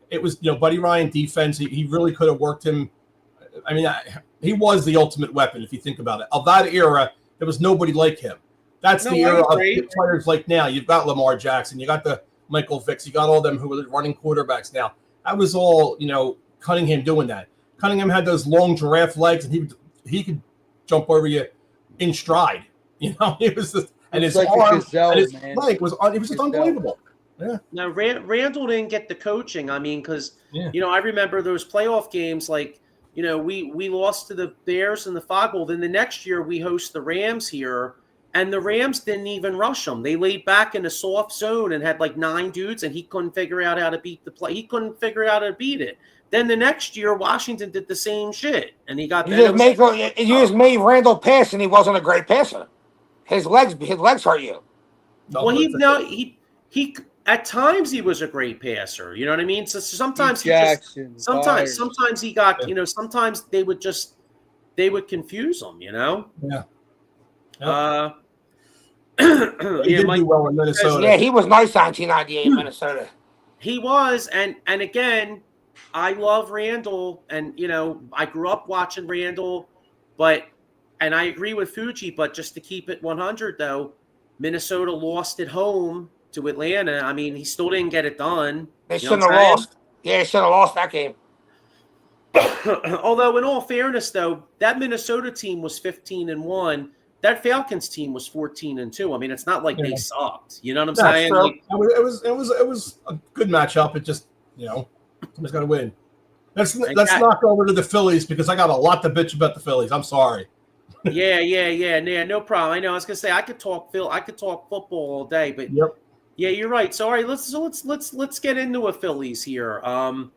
It was Buddy Ryan defense. He really could have worked him. I mean, he was the ultimate weapon if you think about it. Of that era, there was nobody like him. That's the era of players like now. You've got Lamar Jackson. You got the Michael Vicks. You got all them who are running quarterbacks now. That was all, Cunningham doing that. Cunningham had those long giraffe legs, and he could jump over you in stride. It was his like arm gazelle, and his man. leg was just unbelievable. Yeah. Now Randall didn't get the coaching. I mean, because I remember those playoff games. Like we lost to the Bears in the Fog Bowl. Then the next year we host the Rams here, and the Rams didn't even rush them. They laid back in a soft zone and had like 9 dudes, and he couldn't figure out how to beat the play. He couldn't figure out how to beat it. Then the next year, Washington did the same shit, and he got. You just made Randall pass, and he wasn't a great passer. His legs hurt you. No, he at times he was a great passer. You know what I mean? So sometimes sometimes he got sometimes they would confuse him. Yeah. He did do well in Minnesota. Yeah, he was nice 1998 in Minnesota. He was, and again, I love Randall, and I grew up watching Randall, and I agree with Fuji, but just to keep it 100 though, Minnesota lost at home to Atlanta. I mean, he still didn't get it done. They shouldn't have lost. Yeah, they should have lost that game. Although, in all fairness, though, that Minnesota team was 15-1. That Falcons team was 14-2. I mean, it's not like they sucked. You know what I'm saying? Like, it was a good matchup. It just somebody's got to win. Let's knock over to the Phillies because I got a lot to bitch about the Phillies. I'm sorry. Yeah, no problem. I know. I was gonna say I could talk football all day, but yeah, you're right. So all right, let's get into a Phillies here. So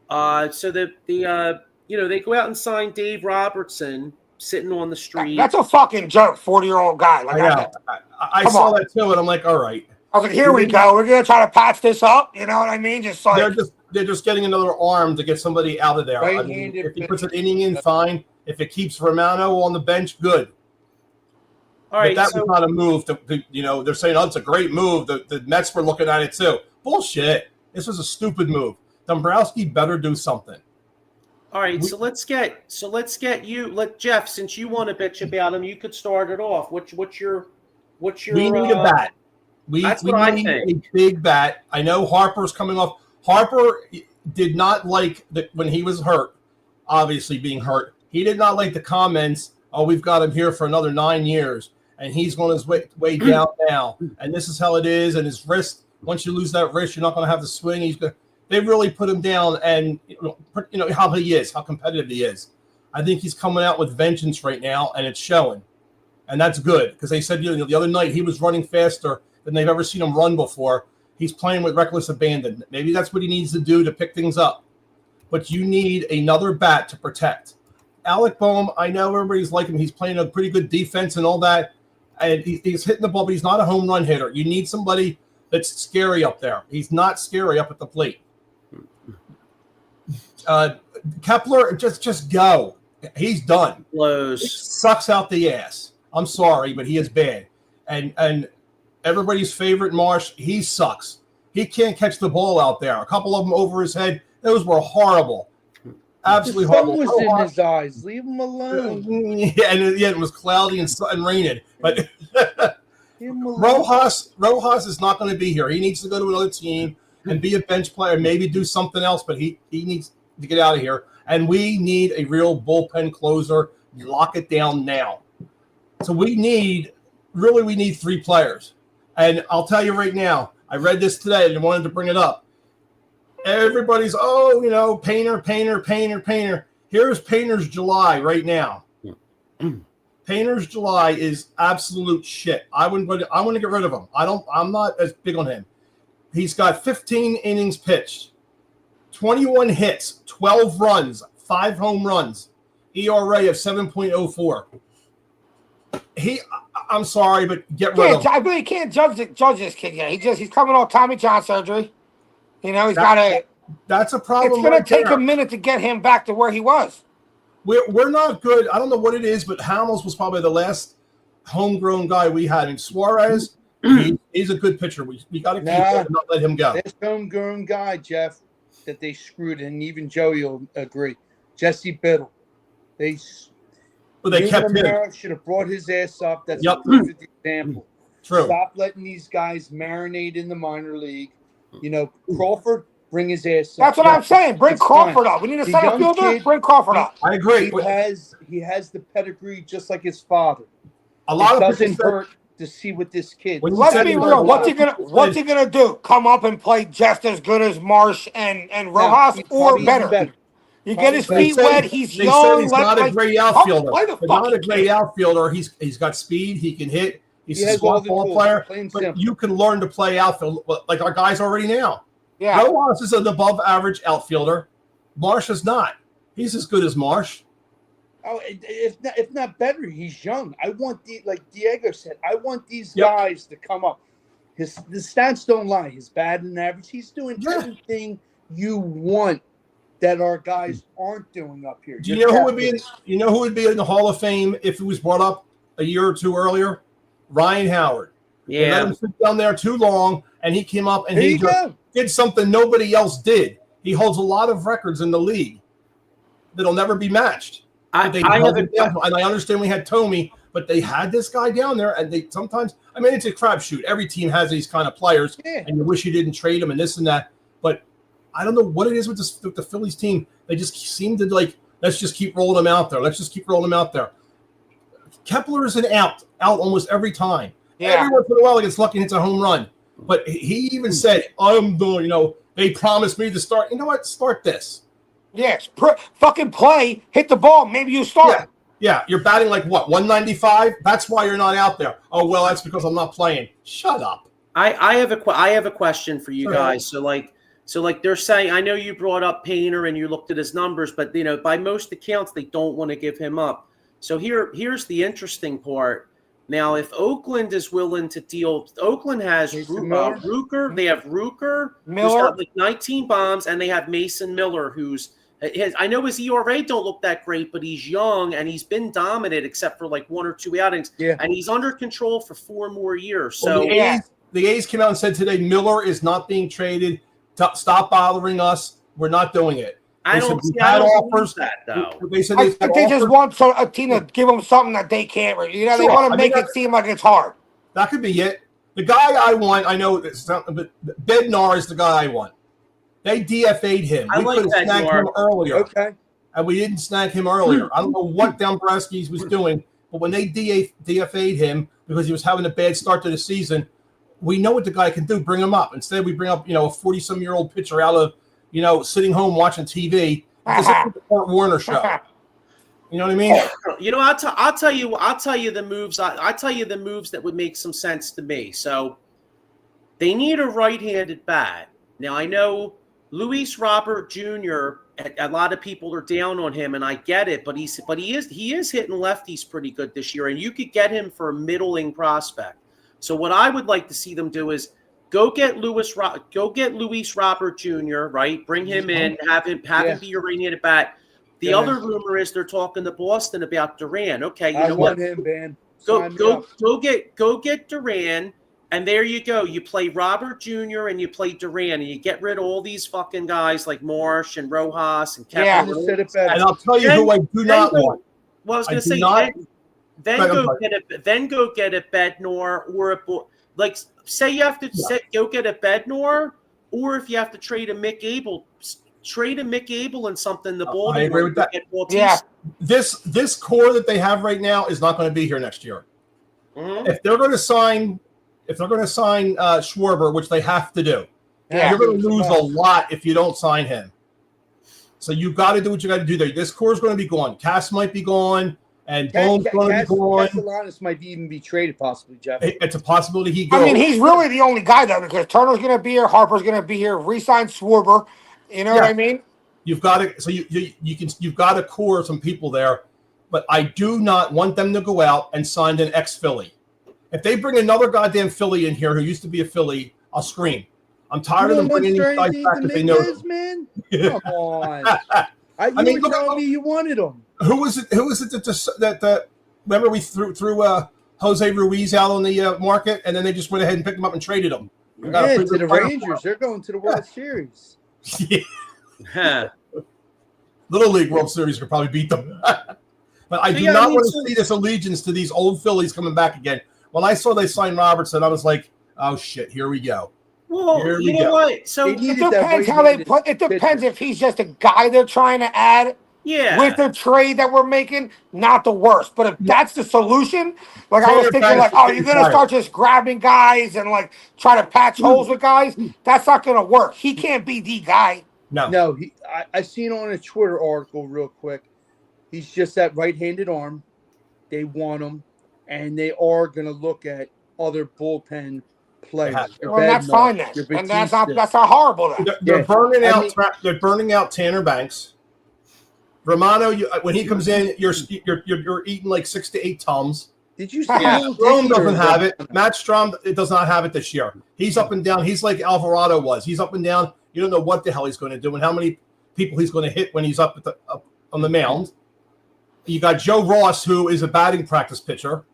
they go out and sign Dave Robertson sitting on the street. That's a fucking joke, 40-year-old guy. Like I saw that too, and I'm like, all right. I was like, here we go. We're gonna try to patch this up. You know what I mean? Just like they're just getting another arm to get somebody out of there. I mean, if he puts an inning in, fine. If it keeps Romano on the bench, good. All right, but that was not a move. They're saying, it's a great move. The Mets were looking at it, too. Bullshit. This was a stupid move. Dombrowski better do something. All right, so let's get let Jeff, since you want to bitch about him, you could start it off. What's your We need a bat. That's We what I need think. a big bat. I know Harper's coming off. Harper did not like when he was hurt, obviously being hurt. He did not like the comments, oh, we've got him here for another 9 years, and he's on his way down now. And this is how it is. And his wrist, once you lose that wrist, you're not going to have the swing. They really put him down, and you know how he is, how competitive he is. I think he's coming out with vengeance right now, and it's showing. And that's good, because they said the other night he was running faster than they've ever seen him run before. He's playing with reckless abandon. Maybe that's what he needs to do to pick things up. But you need another bat to protect. Alec Boehm, I know everybody's like him. He's playing a pretty good defense and all that. And he's hitting the ball, but he's not a home run hitter. You need somebody that's scary up there. He's not scary up at the plate. Kepler, just go. He's done. Blows. He sucks out the ass. I'm sorry, but he is bad. And everybody's favorite Marsh, he sucks. He can't catch the ball out there. A couple of them over his head. Those were horrible. Absolutely The sun horrible. was in his eyes. Leave him alone. Yeah, and it was cloudy and raining. But Leave him alone. Rojas is not going to be here. He needs to go to another team and be a bench player, maybe do something else, but he needs to get out of here. And we need a real bullpen closer. Lock it down now. So we need 3 players. And I'll tell you right now, I read this today and wanted to bring it up. Everybody's, Painter. Here's Painter's July right now. Painter's July is absolute shit. I want to get rid of him. I'm not as big on him. He's got 15 innings pitched, 21 hits, 12 runs, 5 home runs, ERA of 7.04. I'm sorry, but get rid of him. I really can't judge this kid yet. He's coming off Tommy John surgery. You know, he's got to. That's a problem. It's going to take a minute to get him back to where he was. We're not good. I don't know what it is, but Hamels was probably the last homegrown guy we had. And Suarez, he's a good pitcher. We got to keep him and not let him go. This homegrown guy, Jeff, that they screwed, and even Joey will agree. Jesse Biddle. They kept him. Should have brought his ass up. That's a perfect example. True. Stop letting these guys marinate in the minor league. You know, Crawford, bring his ass up. That's what I'm saying. Bring Crawford up. We need a center fielder. Bring Crawford up. I agree. He has the pedigree just like his father. A lot it of doesn't hurt to see what this kid. Let's be real. What's he gonna do? Come up and play just as good as Marsh and Rojas, or better? You get his feet wet. He's young. He's not a great outfielder. He's not a great outfielder. He's got speed. He can hit. He's a smart ball player. But you can learn to play outfield like our guys already now. Yeah. Rojas is an above-average outfielder. Marsh is not. He's as good as Marsh. Oh, if not better, he's young. I want like Diego said. I want these guys to come up. The stats don't lie. His batting average. He's doing everything you want that our guys aren't doing up here. Do you know who would be? You know who would be in the Hall of Fame if it was brought up a year or two earlier? Ryan Howard. Yeah. They let him sit down there too long, and he came up and he did something nobody else did. He holds a lot of records in the league that'll never be matched. I understand we had Tomey, but they had this guy down there, and they sometimes. I mean, it's a crapshoot. Every team has these kind of players, and you wish you didn't trade them and this and that. But I don't know what it is with the Phillies team. They just seem to let's just keep rolling them out there. Let's just keep rolling them out there. Kepler is an out almost every time. Yeah. Every once in a while, he gets lucky and hits a home run. But he even said, I'm doing, they promised me to start. You know what? Start this. Yes. Fucking play. Hit the ball. Maybe you start. Yeah. You're batting like what? 195? That's why you're not out there. Oh, well, that's because I'm not playing. Shut up. I have a question for you guys. So like they're saying, I know you brought up Painter and you looked at his numbers, but by most accounts, they don't want to give him up. So here's the interesting part. Now, if Oakland is willing to deal, Oakland has Rooker. They have Rooker, who's got like 19 bombs, and they have Mason Miller, I know his ERA don't look that great, but he's young and he's been dominant except for like 1 or 2 outings. Yeah. And he's under control for 4 more years. So the A's came out and said today, Miller is not being traded. Stop bothering us. We're not doing it. I They said don't we've see. I had don't believe offers. that though. They said I they've had think they just offers. want a team to give them something that they can't. They Sure. want to I make mean, it seem like it's hard. That could be it. The guy I want, I know it's something, but Bednar is the guy I want. They DFA'd him. I We like could have snagged Bednar. him earlier. Okay. And we didn't snag him earlier. I don't know what Dombrowski was doing, but when they DFA'd him because he was having a bad start to the season, we know what the guy can do. Bring him up. Instead, we bring up a 40-some-year-old pitcher out of sitting home watching TV. This is the Kurt Warner show. You know what I mean? I'll tell you the moves. I'll tell you the moves that would make some sense to me. So they need a right-handed bat. Now I know Luis Robert Jr. A lot of people are down on him, and I get it. But he is hitting lefties pretty good this year, and you could get him for a middling prospect. So what I would like to see them do is go get Luis Robert Jr. Right, bring him in, have him be your right-handed bat. The other rumor is they're talking to Boston about Duran. Okay, you know what? I want him, man. Go get Duran, and there you go. You play Robert Jr. and you play Duran, and you get rid of all these fucking guys like Marsh and Rojas and Kepler. And I'll tell you who I do not want. Well, I was going to say, then go get a Bednar or say you have to go get a Bednar, or if you have to trade a Mick Abel. Trade a Mick Abel and something. The ball. I agree with that. Yeah. This core that they have right now is not going to be here next year. Mm-hmm. If they're going to sign Schwarber, which they have to do, you're going to lose a lot if you don't sign him. So you got to do what you got to do there. This core is going to be gone. Cass might be gone, and Bone's going to be gone. Castellanos might even be traded, possibly, Jeff. It's a possibility he goes. I mean, he's really the only guy though, because Turner's going to be here, Harper's going to be here. Resign Schwarber. You know what I mean? You've got to you've got to core some people there, but I do not want them to go out and sign an ex-Philly. If they bring another goddamn Philly in here who used to be a Philly, I'll scream. I'm tired of them bringing these guys back if they know them. Man? Come on. You were telling me you wanted them. Who was it that remember we threw Jose Ruiz out on the market, and then they just went ahead and picked him up and traded him. To the Rangers. They're going to the World Series. Yeah. Little League World Series could probably beat them. But I do not want to see this allegiance to these old Phillies coming back again. When I saw they signed Robertson, I was like, oh shit, here we go. Well, you know what? So it depends how they put it. Depends if he's just a guy they're trying to add. Yeah. With the trade that we're making, not the worst. But if that's the solution, like I was thinking, like, oh, you're gonna start just grabbing guys and like try to patch holes with guys. That's not gonna work. He can't be the guy. No. I seen on a Twitter article real quick. He's just that right-handed arm. They want him, and they are gonna look at other bullpen players. Well, that's fine then, and that's not horrible. Then they're burning out Tanner Banks. Romano, when he comes in, you're eating like 6 to 8 Tums. Did you see? Strom doesn't have it. Matt Strom does not have it this year. He's up and down. He's like Alvarado was. He's up and down. You don't know what the hell he's going to do and how many people he's going to hit when he's up on the mound. You got Joe Ross, who is a batting practice pitcher.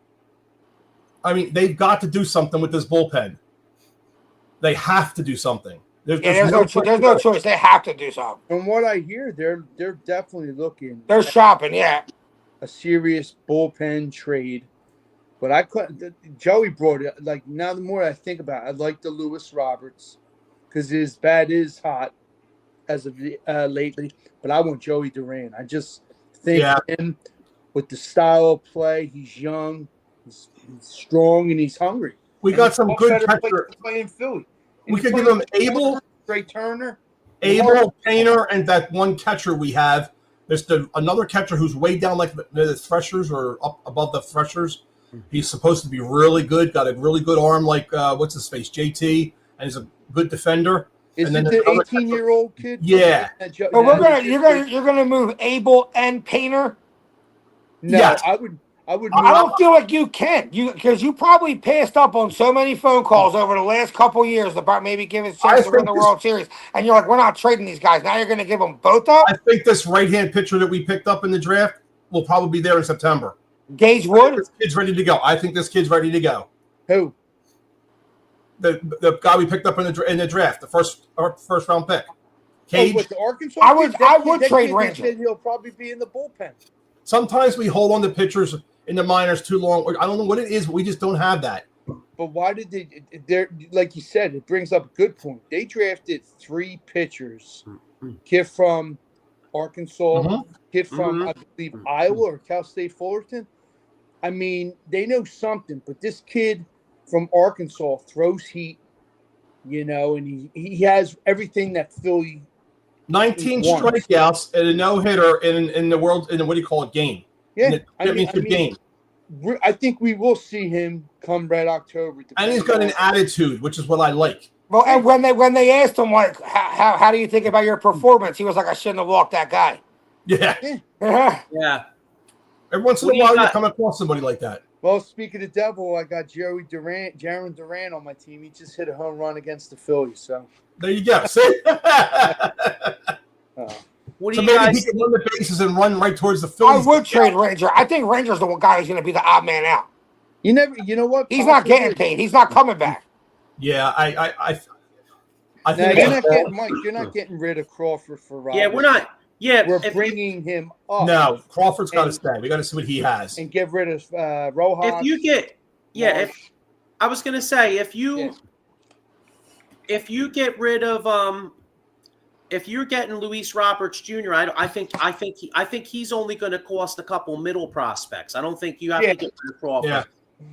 I mean, they've got to do something with this bullpen. They have to do something. There's no choice. They have to do something. From what I hear, they're definitely looking. They're shopping, a serious bullpen trade. But I couldn't. Joey brought it. Like now, the more I think about it, I like the Lewis Roberts because his bat is hot as of lately. But I want Joey Duran. I just think him with the style of play. He's young, he's strong, and he's hungry. We got some good catcher playing Philly. We could give him Abel, Trey Turner, Painter, and that one catcher we have. There's another catcher who's way down like the Threshers or up above the Threshers. He's supposed to be really good. Got a really good arm, like what's his face, JT, and he's a good defender. Is it the 18-year-old kid? Yeah. So you're gonna move Abel and Painter. No, yes. I would. I don't feel like you can. Because you probably passed up on so many phone calls over the last couple of years about maybe giving chance to win the World Series, and you're like, we're not trading these guys. Now you're going to give them both up. I think this right-hand pitcher that we picked up in the draft will probably be there in September. Gage Wood. This kid's ready to go. I think this kid's ready to go. Who? The guy we picked up in the draft, the first round pick. Cage. With the Arkansas, I would that trade kid Ranger. said he'll probably be in the bullpen. Sometimes we hold on to pitchers in the minors too long. I don't know what it is, but we just don't have that. But why did they? They're like you said, it brings up a good point. They drafted 3 pitchers: kid from Arkansas, kid from I believe Iowa or Cal State Fullerton. I mean, they know something. But this kid from Arkansas throws heat, and he has everything that Philly. 19 strikeouts and a no-hitter in the world in the, what do you call it, game? Yeah, in the championship game. I think we will see him come Red October. And he's got an attitude, which is what I like. Well, and when they asked him like, how do you think about your performance? He was like, I shouldn't have walked that guy. Yeah. Yeah. Every once in a while, you come across somebody like that. Well, speaking of the devil, I got Jaron Duran on my team. He just hit a home run against the Phillies. So there you go. See? What do so you maybe guys he can run the bases and run right towards the Phillies. I would trade Ranger. I think Ranger's the one guy who's going to be the odd man out. You know what? He's not getting paid. He's not coming back. Yeah, I now, think you're not getting Mike. You're not getting rid of Crawford for Robert. Yeah, we're not. Yeah, we're bringing him up. No, Crawford's got to stay. We got to see what he has and get rid of Rojas. If you get, I was gonna say if you get rid of if you're getting Luis Roberts Jr., I think he's only going to cost a couple middle prospects. I don't think you have to get rid of Crawford. Yeah.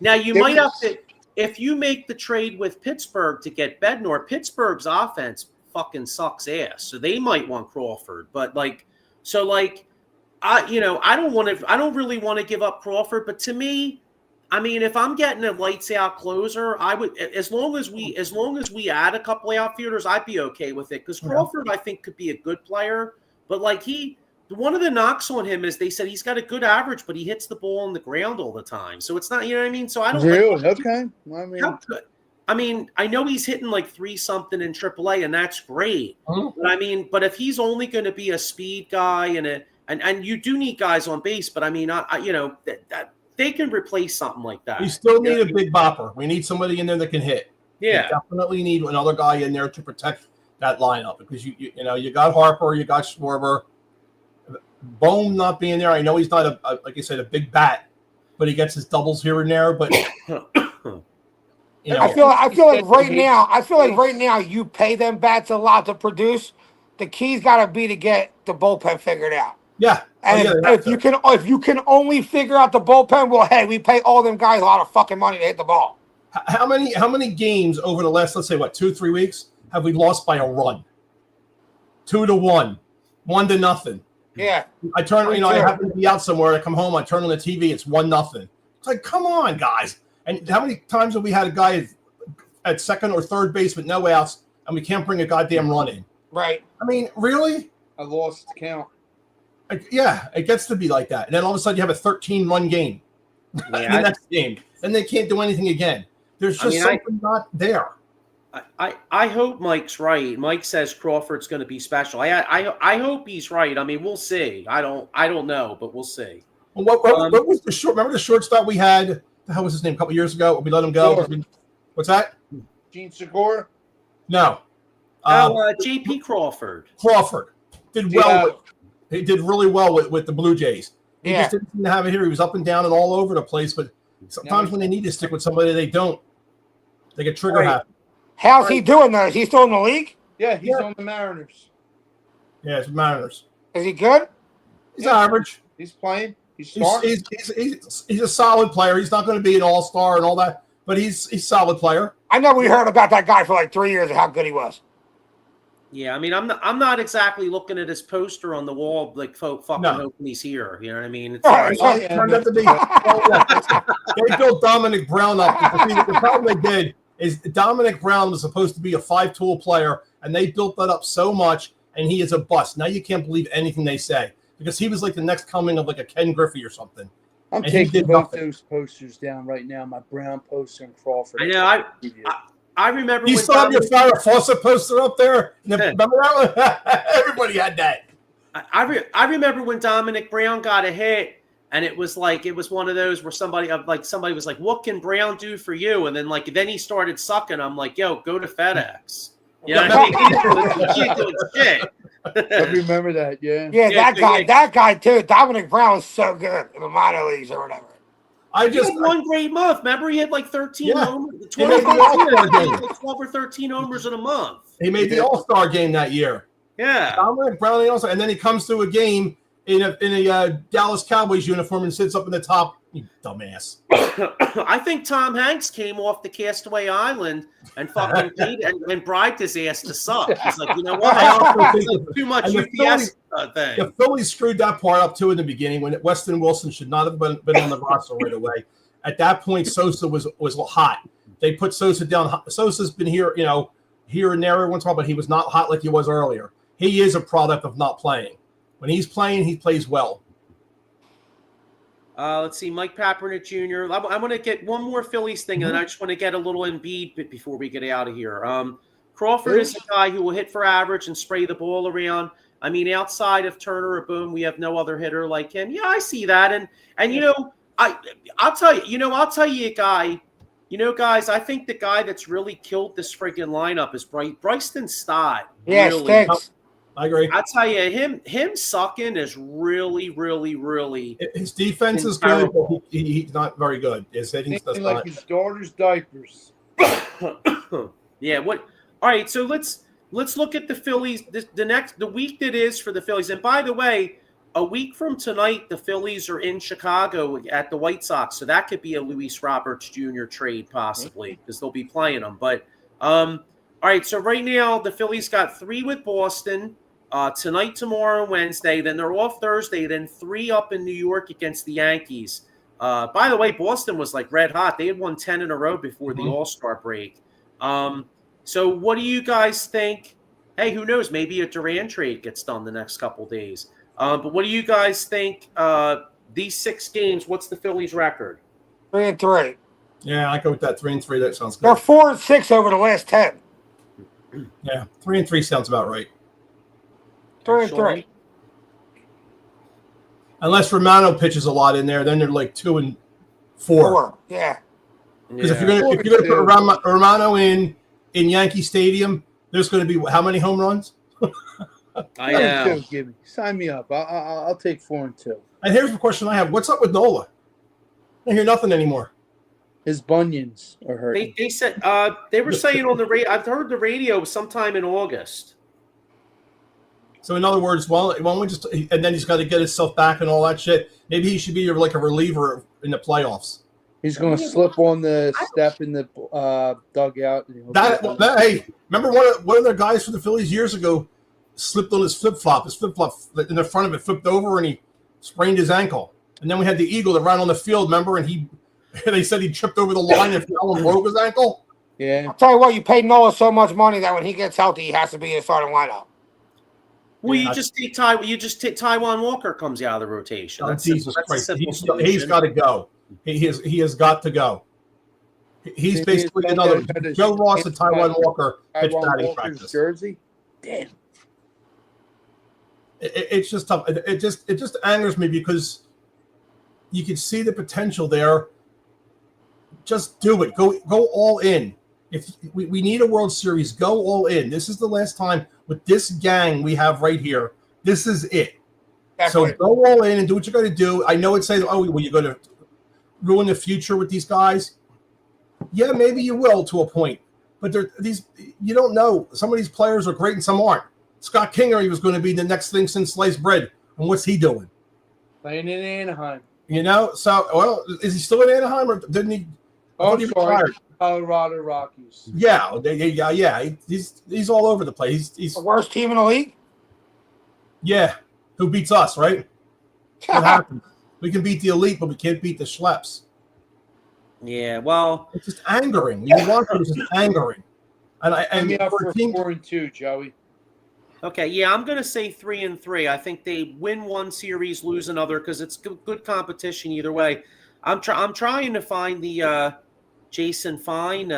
Now you might have to. If you make the trade with Pittsburgh to get Bednar, Pittsburgh's offense fucking sucks ass. So they might want Crawford. But I don't really want to give up Crawford. But to me, I mean, if I'm getting a lights out closer, I would as long as we add a couple outfielders, I'd be okay with it. Because Crawford, I think, could be a good player. But one of the knocks on him is they said he's got a good average, but he hits the ball on the ground all the time. So it's not, you know what I mean? So I don't really okay. I mean, I know he's hitting like 3-something in AAA, and that's great. But I mean, if he's only going to be a speed guy and you do need guys on base, but I mean, that they can replace something like that. We still need a big bopper. We need somebody in there that can hit. Yeah, we definitely need another guy in there to protect that lineup because you got Harper, you got Schwarber. Bohm not being there. I know he's not like you said, a big bat, but he gets his doubles here and there. But I feel like right now you pay them bats a lot to produce. The key's got to be to get the bullpen figured out. Yeah, and if you can only figure out the bullpen, well, hey, we pay all them guys a lot of fucking money to hit the ball. How many games over the last, let's say, 2-3 weeks have we lost by a run? 2-1, 1-0. Yeah. I turn, I happen to be out somewhere. I come home, I turn on the TV, it's 1-0. It's like, come on, guys. And how many times have we had a guy at second or third base with no outs, and we can't bring a goddamn run in? Right. I mean, really? I lost count. Yeah, it gets to be like that. And then all of a sudden you have a 13-run game in the next game. And they can't do anything again. There's just something not there. I hope Mike's right. Mike says Crawford's going to be special. I hope he's right. I mean, we'll see. I don't know, but we'll see. Well, what was the short? Remember the shortstop we had? The hell was his name? A couple years ago, we let him go. What's that? Gene Segura? No. J.P. Crawford. Crawford did well. He did really well with the Blue Jays. He just didn't seem to have it here. He was up and down and all over the place. But sometimes when they need to stick with somebody, they don't. They get trigger happy. How's he doing though? Is he still in the league? Yeah, he's on the Mariners. Yeah, it's Mariners. Is he good? He's average. He's playing. He's a solid player. He's not going to be an all-star and all that, but he's a solid player. I know we heard about that guy for like 3 years and how good he was. Yeah, I mean, I'm not exactly looking at his poster on the wall like fucking hoping he's here. You know what I mean? It's turned out to be. They built Dominic Brown up. The problem they did is Dominic Brown was supposed to be a 5-tool player, and they built that up so much, and he is a bust. Now you can't believe anything they say because he was like the next coming of like a Ken Griffey or something. I'm taking both those posters down right now. My Brown poster and Crawford. I know. I remember. You still have your Farrah Fawcett poster up there? Remember that one? Everybody had that. I remember when Dominic Brown got a hit, and it was one of those where somebody was like, "What can Brown do for you?" And then he started sucking. I'm like, "Yo, go to FedEx." You know what I mean? He ain't doing shit. I remember that. Yeah. Yeah, Yeah, that guy too. Dominic Brown was so good in the minor leagues or whatever. He had one great month. Remember, he had like 13 Yeah. homers. He made the All-Star game. Like 12 or 13 homers in a month. He made the All-Star game that year. Yeah. Dominic Brown also, and then he comes to a game in a Dallas Cowboys uniform and sits up in the top. You dumbass. I think Tom Hanks came off the Castaway Island and fucking paid and bribed his ass to suck. He's like, you know what? I also think Like, too much and UPS thing. the Phillies screwed that part up too in the beginning when Weston Wilson should not have been on the roster right away. At that point, Sosa was hot. They put Sosa down. Sosa's been here, here and there every once in a while, but he was not hot like he was earlier. He is a product of not playing. When he's playing, he plays well. Let's see, Mike Papernick Jr. I want to get one more Phillies thing, and then I just want to get a little Embiid before we get out of here. Crawford is a guy who will hit for average and spray the ball around. I mean, outside of Turner or Boone, we have no other hitter like him. Yeah, I see that, and I'll tell you a guy. Guys, I think the guy that's really killed this friggin' lineup is Bryson Stott. Yeah, really. stinks. I agree. I tell you, him sucking is really, really, really. His defense is good, but he's not very good. His hitting does like not. his daughter's diapers. Yeah. What? All right. So let's look at the Phillies. The week that is for the Phillies. And by the way, a week from tonight, the Phillies are in Chicago at the White Sox, so that could be a Luis Roberts Jr. trade possibly because they'll be playing them. But all right. So right now, the Phillies got 3 with Boston. Tonight, tomorrow, Wednesday. Then they're off Thursday. Then 3 up in New York against the Yankees. By the way, Boston was like red hot. They had won 10 in a row before the All-Star break. So what do you guys think? Hey, who knows? Maybe a Durant trade gets done the next couple days. But what do you guys think? These 6 games, what's the Phillies' record? 3-3. Yeah, I go with that 3-3. That sounds good. They're 4-6 over the last 10. Yeah, 3-3 sounds about right. 3-3. Unless Romano pitches a lot in there, then they're like 2-4. 4. Yeah. Because if you're gonna put Romano in Yankee Stadium, there's going to be how many home runs? I know. Give me. Sign me up. I'll take 4 and 2. And here's the question I have: what's up with Nola? I hear nothing anymore. His bunions are hurting. They said they were saying on the radio. I've heard the radio sometime in August. So in other words, why don't we just and then he's got to get himself back and all that shit. Maybe he should be like a reliever in the playoffs. He's going to slip on the step in the dugout. Hey, remember one of the guys for the Phillies years ago slipped on his flip-flop. His flip-flop in the front of it flipped over and he sprained his ankle. And then we had the Eagle that ran on the field, remember? And they said he tripped over the line and fell and broke his ankle. Yeah. I'll tell you what, you paid Nola so much money that when he gets healthy, he has to be in the starting lineup. Well, you just take Taiwan Walker comes out of the rotation. Oh, Jesus Christ. He's got to go. He has got to go. He's basically another Joe Ross and Taiwan Walker pitch batting practice. Jersey? Damn. It's just tough. It just angers me because you can see the potential there. Just do it. Go all in. If we need a World Series, go all in. This is the last time with this gang we have right here. This is it. So go all in and do what you got to do. I know it says, "Oh, well, you're going to ruin the future with these guys." Yeah, maybe you will to a point, but you don't know. Some of these players are great and some aren't. Scott Kingery was going to be the next thing since sliced bread, and what's he doing? Playing in Anaheim. So is he still in Anaheim or didn't he? Oh, sorry, Colorado Rockies. Yeah. He's all over the place. He's The worst team in the league? Yeah. Who beats us, right? What happens? We can beat the elite, but we can't beat the schleps. Yeah, well, it's just angering. You want it's just angering. And me up for 4 and 2, Joey. Okay, yeah, I'm gonna say 3 and 3. I think they win one series, lose another, because it's good competition either way. I'm trying to find the Jason Fine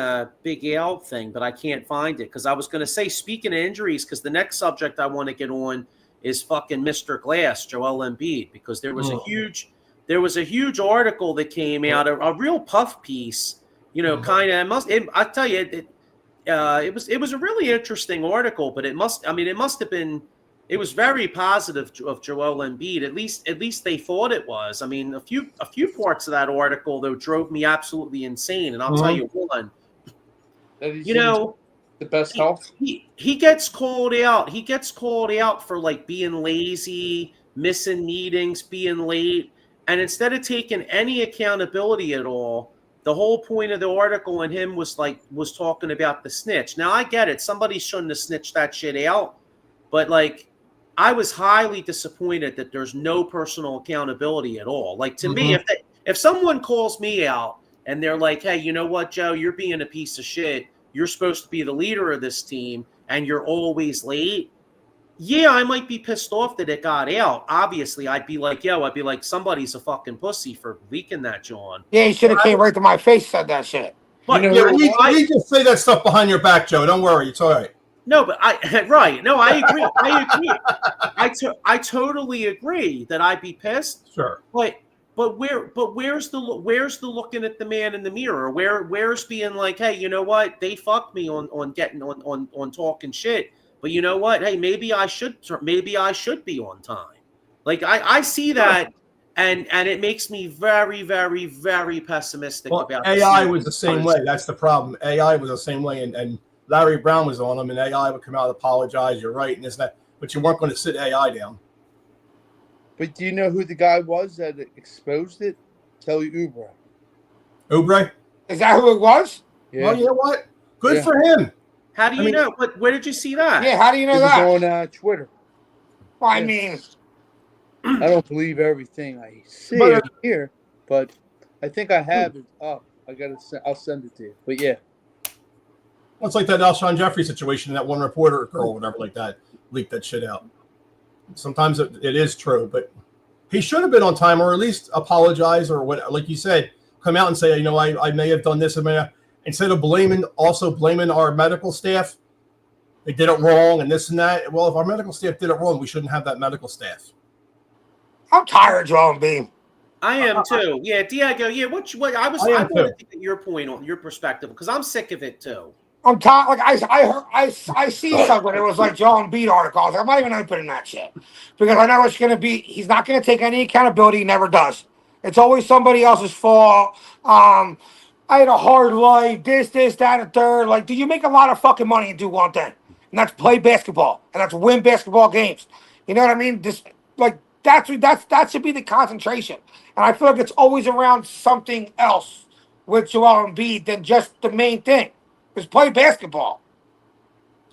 Big Al thing, but I can't find it because I was gonna say, speaking of injuries, because the next subject I want to get on is fucking Mr. Glass, Joel Embiid, because there was a huge article that came out, a real puff piece, kind of. I tell you, it was a really interesting article, but it must have been it was very positive of Joel Embiid. At least they thought it was. I mean, a few parts of that article though drove me absolutely insane, and I'll tell you one. That You know, the best health. He gets called out. He gets called out for like being lazy, missing meetings, being late, and instead of taking any accountability at all, the whole point of the article and him was talking about the snitch. Now I get it. Somebody shouldn't have snitched that shit out, but like I was highly disappointed that there's no personal accountability at all. Like to me, if someone calls me out and they're like, "Hey, you know what, Joe? You're being a piece of shit. You're supposed to be the leader of this team, and you're always late." Yeah, I might be pissed off that it got out. Obviously, I'd be like, somebody's a fucking pussy for leaking that, John. Yeah, he should have came right to my face, said that shit. But You know, we just say that stuff behind your back, Joe. Don't worry, it's all right. No, but I agree. I totally agree that I'd be pissed. Sure. But where's the looking at the man in the mirror? Where's being like, hey, you know what? They fucked me on talking shit. But you know what? Hey, maybe I should be on time. Like I see that, and it makes me very, very, very pessimistic about AI was the same way. That's the problem. AI was the same way, and Larry Brown was on him, and AI would come out and apologize. You're right, and this and that. But you weren't going to sit AI down. But do you know who the guy was that exposed it? Kelly Oubre. Oubre? Is that who it was? Yeah. Well, you know what? Good for him. How do you know? But where did you see that? Yeah, how do you know It was that? on Twitter. Well, I mean, I don't believe everything I see here, but I think I have it up. I'll send it to you. But yeah. Well, it's like that Alshon Jeffrey situation, that one reporter girl, whatever like that, leaked that shit out. Sometimes it is true, but he should have been on time, or at least apologize, or what, like you said, come out and say, you know, I may have done this, instead of blaming our medical staff. They did it wrong and this and that. Well, if our medical staff did it wrong, we shouldn't have that medical staff. I'm tired of Joel Embiid. I am too. Yeah, Diego. Yeah, I wanted to get your point on your perspective because I'm sick of it too. I'm tired. Like I see something. It was like Joel Embiid article. I was like, I'm not even opening that shit because I know it's going to be. He's not going to take any accountability. He never does. It's always somebody else's fault. I had a hard life. This, that, and third. Like, do you make a lot of fucking money and do one thing, and that's play basketball and that's win basketball games? You know what I mean? That should be the concentration. And I feel like it's always around something else with Joel Embiid than just the main thing. Just play basketball.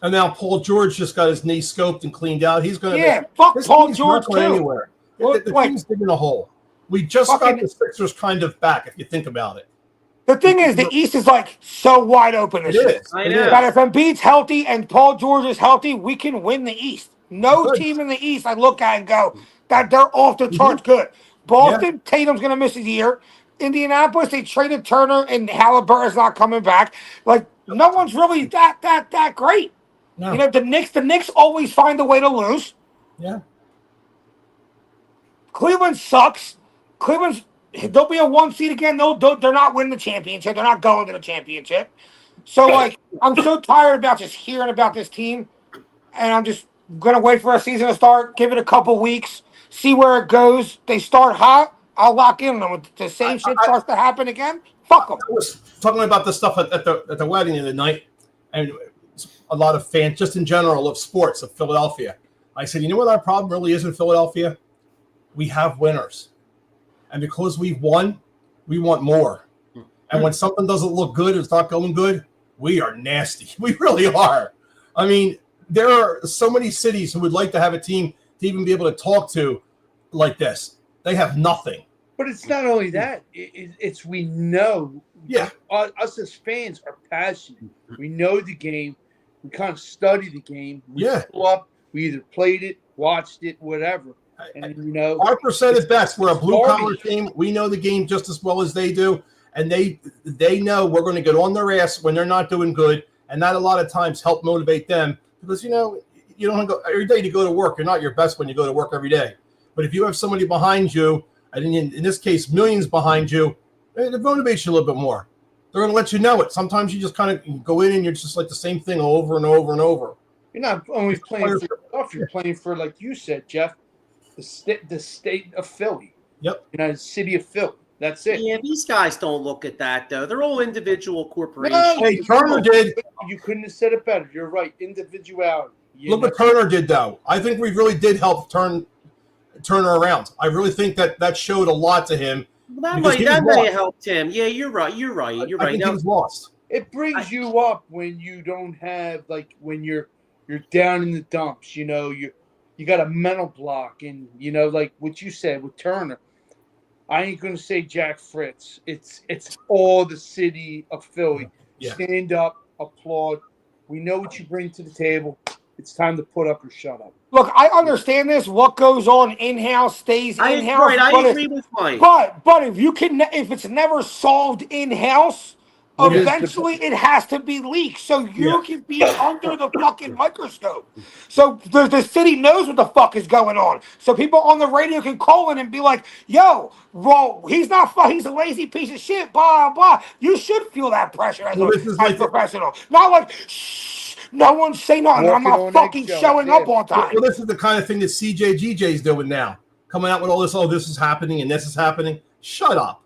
And now Paul George just got his knee scoped and cleaned out. He's going to fuck Paul George too. Anywhere. The team's digging a hole. We just got the Sixers kind of back, if you think about it. The thing is, the East is like so wide open this year. I know. That if Embiid's healthy and Paul George is healthy, we can win the East. No team in the East I look at and go that they're off the charts good. Boston, Tatum's going to miss a year. Indianapolis, they traded Turner and Halliburton's not coming back. Like, no one's really that great. No. You know, the Knicks always find a way to lose. Yeah. Cleveland sucks. They'll be a 1 seed again. They're not winning the championship. They're not going to the championship. So, like, I'm so tired about just hearing about this team, and I'm just going to wait for a season to start, give it a couple weeks, see where it goes. They start hot, I'll lock in on them. If the same shit starts to happen again, fuck them. I was talking about this stuff at the wedding the other night, and a lot of fans, just in general, of sports, of Philadelphia. I said, you know what our problem really is in Philadelphia? We have winners. And because we've won, we want more. And when something doesn't look good, it's not going good, we are nasty. We really are. I mean, there are so many cities who would like to have a team to even be able to talk to like this. They have nothing. But it's not only that. It's we know. Yeah. Us as fans are passionate. We know the game. We kind of study the game. We pull up. We either played it, watched it, whatever. And, you know, our percent is best. We're a blue-collar team. We know the game just as well as they do. And they know we're going to get on their ass when they're not doing good. And that a lot of times help motivate them. Because, you know, you don't go every day to go to work. You're not your best when you go to work every day. But if you have somebody behind you, and in this case, millions behind you, it motivates you a little bit more. They're going to let you know it. Sometimes you just kind of go in and you're just like the same thing over and over and over. You're not only playing for off, you're playing for, like you said, Jeff, the state of Philly. Yep. United City of Philly. That's it. Yeah, these guys don't look at that though. They're all individual corporations. No, Hey, Turner did. You couldn't have said it better. You're right. Individuality. Look what Turner did, though. I think we really did help Turner around. I really think that showed a lot to him. Well, that may have helped him. Yeah, you're right. You're right. You're right. I think he was lost. It brings you up when you don't have, like, when you're down in the dumps. You know, you got a mental block, and you know, like what you said with Turner. I ain't gonna say Jack Fritz. It's all the city of Philly. Yeah. Stand up, applaud. We know what you bring to the table. It's time to put up or shut up. Look, I understand this. What goes on in-house stays in-house. I agree with Mike. But if it's never solved in-house, eventually it has to be leaked so you can be under the fucking microscope. So the city knows what the fuck is going on. So people on the radio can call in and be like, yo, well, he's a lazy piece of shit, blah, blah. You should feel that pressure as a professional. Not like, shh, no one say nothing. I'm not fucking showing up on time. Well, this is the kind of thing that CJGJ is doing now. Coming out with all this, this is happening and this is happening. Shut up.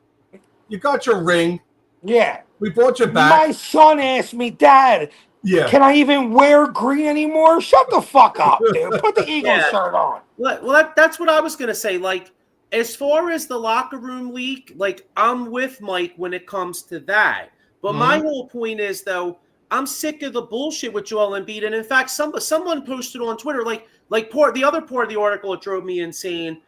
You got your ring. Yeah. We brought you back. My son asked me, Dad, can I even wear green anymore? Shut the fuck up, dude. Put the Eagles shirt on. Well, that's what I was going to say. Like, as far as the locker room leak, like, I'm with Mike when it comes to that. But my whole point is, though, I'm sick of the bullshit with Joel Embiid. And, in fact, someone posted on Twitter, the other part of the article, it drove me insane.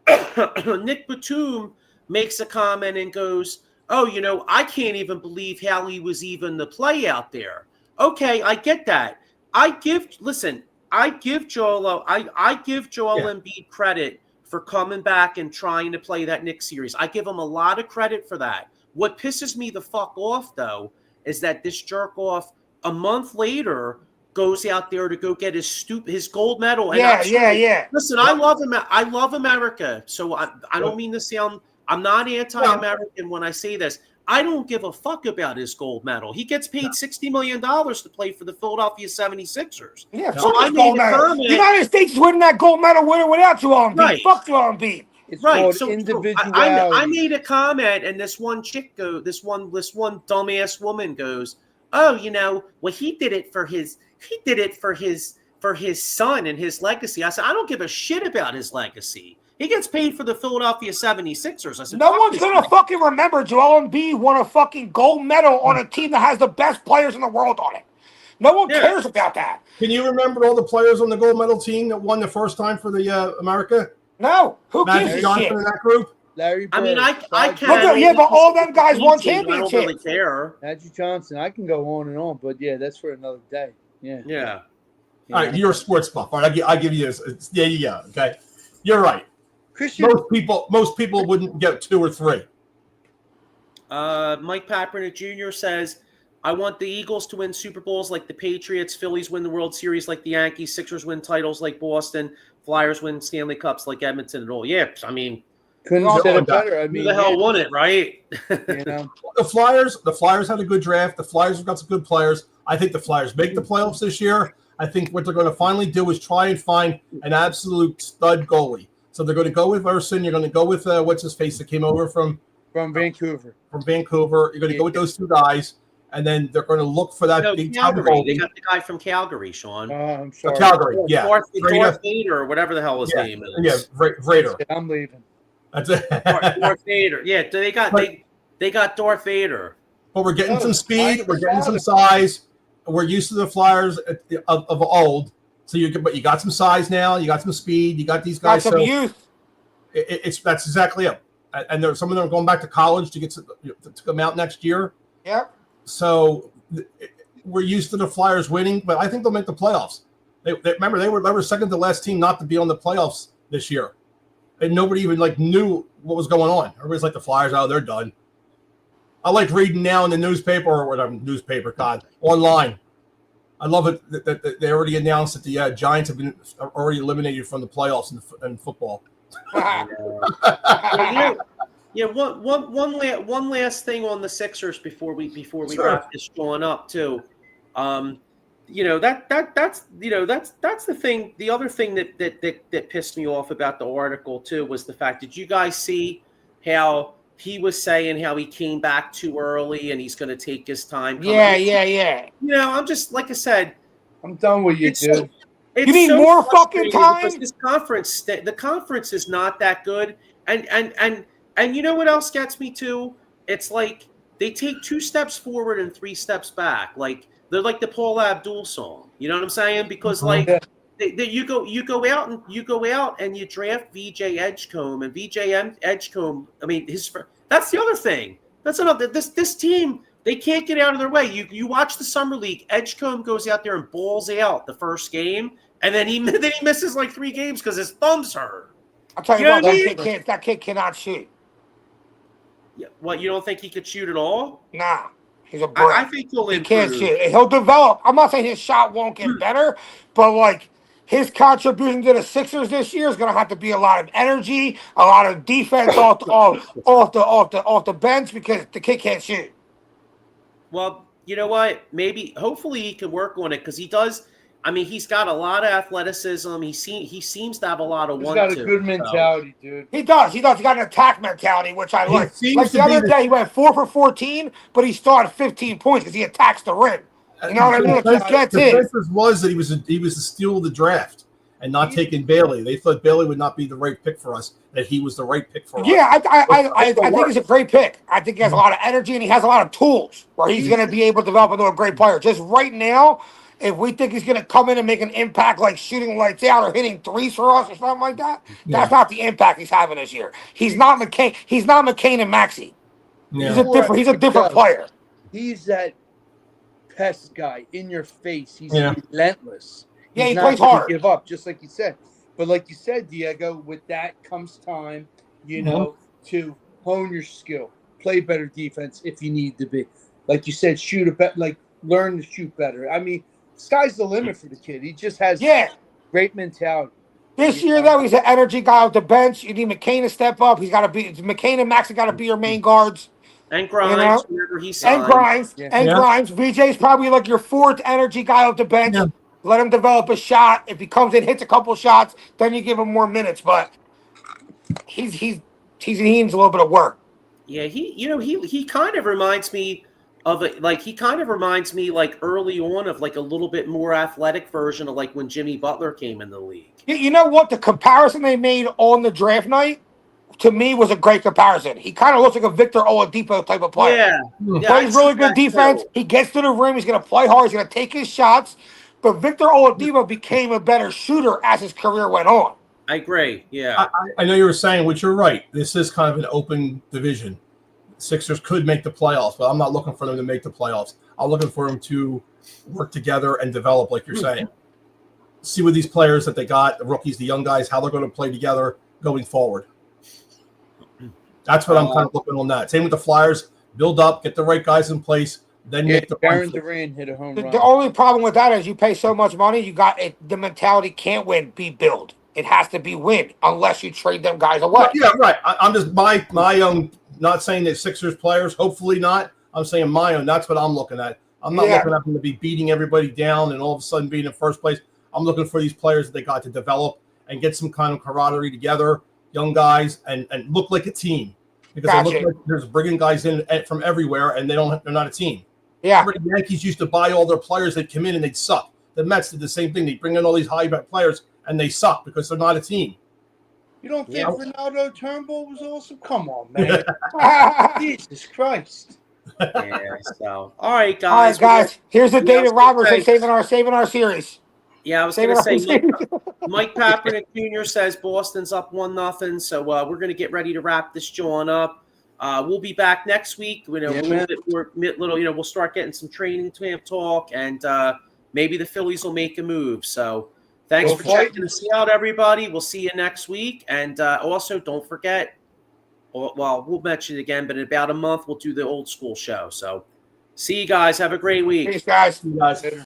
Nick Batum makes a comment and goes, oh, you know, I can't even believe how he was even the play out there. Okay, I get that. I give Joel Embiid credit for coming back and trying to play that Knicks series. I give him a lot of credit for that. What pisses me the fuck off, though, is that this jerk off a month later goes out there to go get his gold medal. And Listen, I love him. I love America. So I don't mean to sound. I'm not anti-American when I say this. I don't give a fuck about his gold medal. He gets paid $60 million to play for the Philadelphia 76ers. Yeah, so I made a comment. The United States is winning that gold medal with or without Joel Embiid. Right. Fuck Joel Embiid. It's right. So I made a comment, and this one chick this one dumbass woman goes, oh, you know, well, he did it for his son and his legacy. I said, I don't give a shit about his legacy. He gets paid for the Philadelphia 76ers. I said, no one's going to fucking remember Joel Embiid won a fucking gold medal on a team that has the best players in the world on it. No one cares about that. Can you remember all the players on the gold medal team that won the first time for the America? No. Who gives a shit? In that group? Larry Bird. I mean, I can't. But all them guys won championships. I don't really care. Magic Johnson. I can go on and on, but yeah, that's for another day. Yeah. All right, you're a sports buff. All right, I give you this. Yeah. Okay, you're right. Christian. Most people wouldn't get 2 or 3. Mike Papernick Jr. says, I want the Eagles to win Super Bowls like the Patriots, Phillies win the World Series like the Yankees, Sixers win titles like Boston, Flyers win Stanley Cups like Edmonton and all. Yeah, I mean, couldn't have said it better. I mean, who the hell won it, right? You know, the Flyers had a good draft. The Flyers have got some good players. I think the Flyers make the playoffs this year. I think what they're going to finally do is try and find an absolute stud goalie. So they're going to go with Urson. You're going to go with what's his face that came over from Vancouver. From Vancouver, you're going to go with those 2 guys, and then they're going to look for that big time goalie. They got the guy from Calgary, Sean. I'm sorry. Calgary, yeah. Darth Vader, or whatever the hell his name is. Yeah, Vader. I'm leaving. That's it. Darth Vader. Yeah, they got Darth Vader. But we're getting some speed. We're getting some size. We're used to the Flyers of old. So you got some size now. You got some speed. You got these guys. Got some youth. That's exactly it. And some of them are going back to college to come out next year. Yep. So we're used to the Flyers winning, but I think they'll make the playoffs. Remember they were second to last team not to be on the playoffs this year, and nobody even knew what was going on. Everybody's like the Flyers, they're done. I like reading now in the newspaper or whatever online. I love it that they already announced that the Giants have been already eliminated from the playoffs in football. Yeah. One last thing on the Sixers before we wrap this one up too. that's the thing. The other thing that pissed me off about the article too was the fact. Did you guys see how he was saying how he came back too early and he's going to take his time? Yeah. I'm just like I said. I'm done with you, dude. You need more fucking time? Because this conference, the conference is not that good, and you know what else gets me too? It's like they take 2 steps forward and 3 steps back. Like they're like the Paul Abdul song. You know what I'm saying? Because like you go out and you draft VJ Edgecombe, and Edgecombe. I mean, that's the other thing. That's another. This team. They can't get out of their way. You watch the summer league. Edgecombe goes out there and balls out the first game, and then he misses like 3 games because his thumb's hurt. I'll tell you what, that kid cannot shoot. Yeah, what, you don't think he could shoot at all? Nah, he's a brick. I think he'll improve. He can't shoot. He'll develop. I'm not saying his shot won't get better, but like his contribution to the Sixers this year is going to have to be a lot of energy, a lot of defense off the bench because the kid can't shoot. Well, you know what? Hopefully he can work on it because he does. I mean, he's got a lot of athleticism. He seems to have a lot of He's got a good mentality, dude. He does. He got an attack mentality, which I like. Like the other day, he went 4 for 14, but he started 15 points because he attacks the rim. You know what I mean? He gets in. The difference was that he was a steal of the draft and not taking Bailey. They thought Bailey would not be the right pick for us. That he was the right pick for us. Yeah, I think he's a great pick. I think he has a lot of energy and he has a lot of tools where he's going to be able to develop into a great player. Just right now, if we think he's going to come in and make an impact like shooting lights out or hitting threes for us or something like that, that's not the impact he's having this year. He's not McCain. He's not McCain and Maxey. Yeah. He's a different player. He's that pest guy in your face. He's relentless. Yeah, he plays hard. Give up, just like you said. But like you said, Diego, with that comes time, to hone your skill, play better defense if you need to be. Like you said, learn to shoot better. I mean, sky's the limit for the kid. He just has great mentality. This year, though, he's an energy guy off the bench. You need McCain to step up. He's got to be McCain and Max have got to be your main guards. And Grimes, whenever he signs. And Grimes. VJ's probably like your 4th energy guy off the bench. Yeah. Let him develop a shot. If he comes in, hits a couple shots, then you give him more minutes. But he needs a little bit of work. Yeah, he kind of reminds me of like early on of like a little bit more athletic version of like when Jimmy Butler came in the league. You know what? The comparison they made on the draft night to me was a great comparison. He kind of looks like a Victor Oladipo type of player. Yeah, plays really good defense. He gets to the rim. He's going to play hard. He's going to take his shots. But Victor Oladipo became a better shooter as his career went on. I agree. Yeah. I know you were saying, which you're right. This is kind of an open division. Sixers could make the playoffs, but I'm not looking for them to make the playoffs. I'm looking for them to work together and develop, like you're saying. See what these players that they got, the rookies, the young guys, how they're going to play together going forward. That's what I'm kind of looking on that. Same with the Flyers. Build up, get the right guys in place. Then you get the Baron Durant hit a home run. The only problem with that is you pay so much money, you got it. The mentality can't win, be build. It has to be win unless you trade them guys away. Yeah, right. I'm just my own. Not saying that Sixers players, hopefully not. I'm saying my own. That's what I'm looking at. I'm not looking at them to be beating everybody down and all of a sudden being in first place. I'm looking for these players that they got to develop and get some kind of camaraderie together, young guys, and look like a team. Because they look like there's bringing guys in from everywhere, and they're not a team. Yeah. Remember the Yankees used to buy all their players. They'd come in and they'd suck. The Mets did the same thing. They bring in all these high players, and they suck because they're not a team. You don't think Ronaldo Turnbull was awesome? Come on, man. Jesus Christ. Yeah, so. All right, guys. Here's the David Robertson saving our series. Yeah, I was going to say, Mike Kaepernick Jr. says Boston's up 1-0, so we're going to get ready to wrap this joint up. We'll be back next week. We'll start getting some training camp talk, and maybe the Phillies will make a move. So thanks for checking us out, everybody. We'll see you next week. And also, don't forget, we'll mention it again, but in about a month, we'll do the old school show. So see you guys. Have a great week. Peace, guys. See you guys.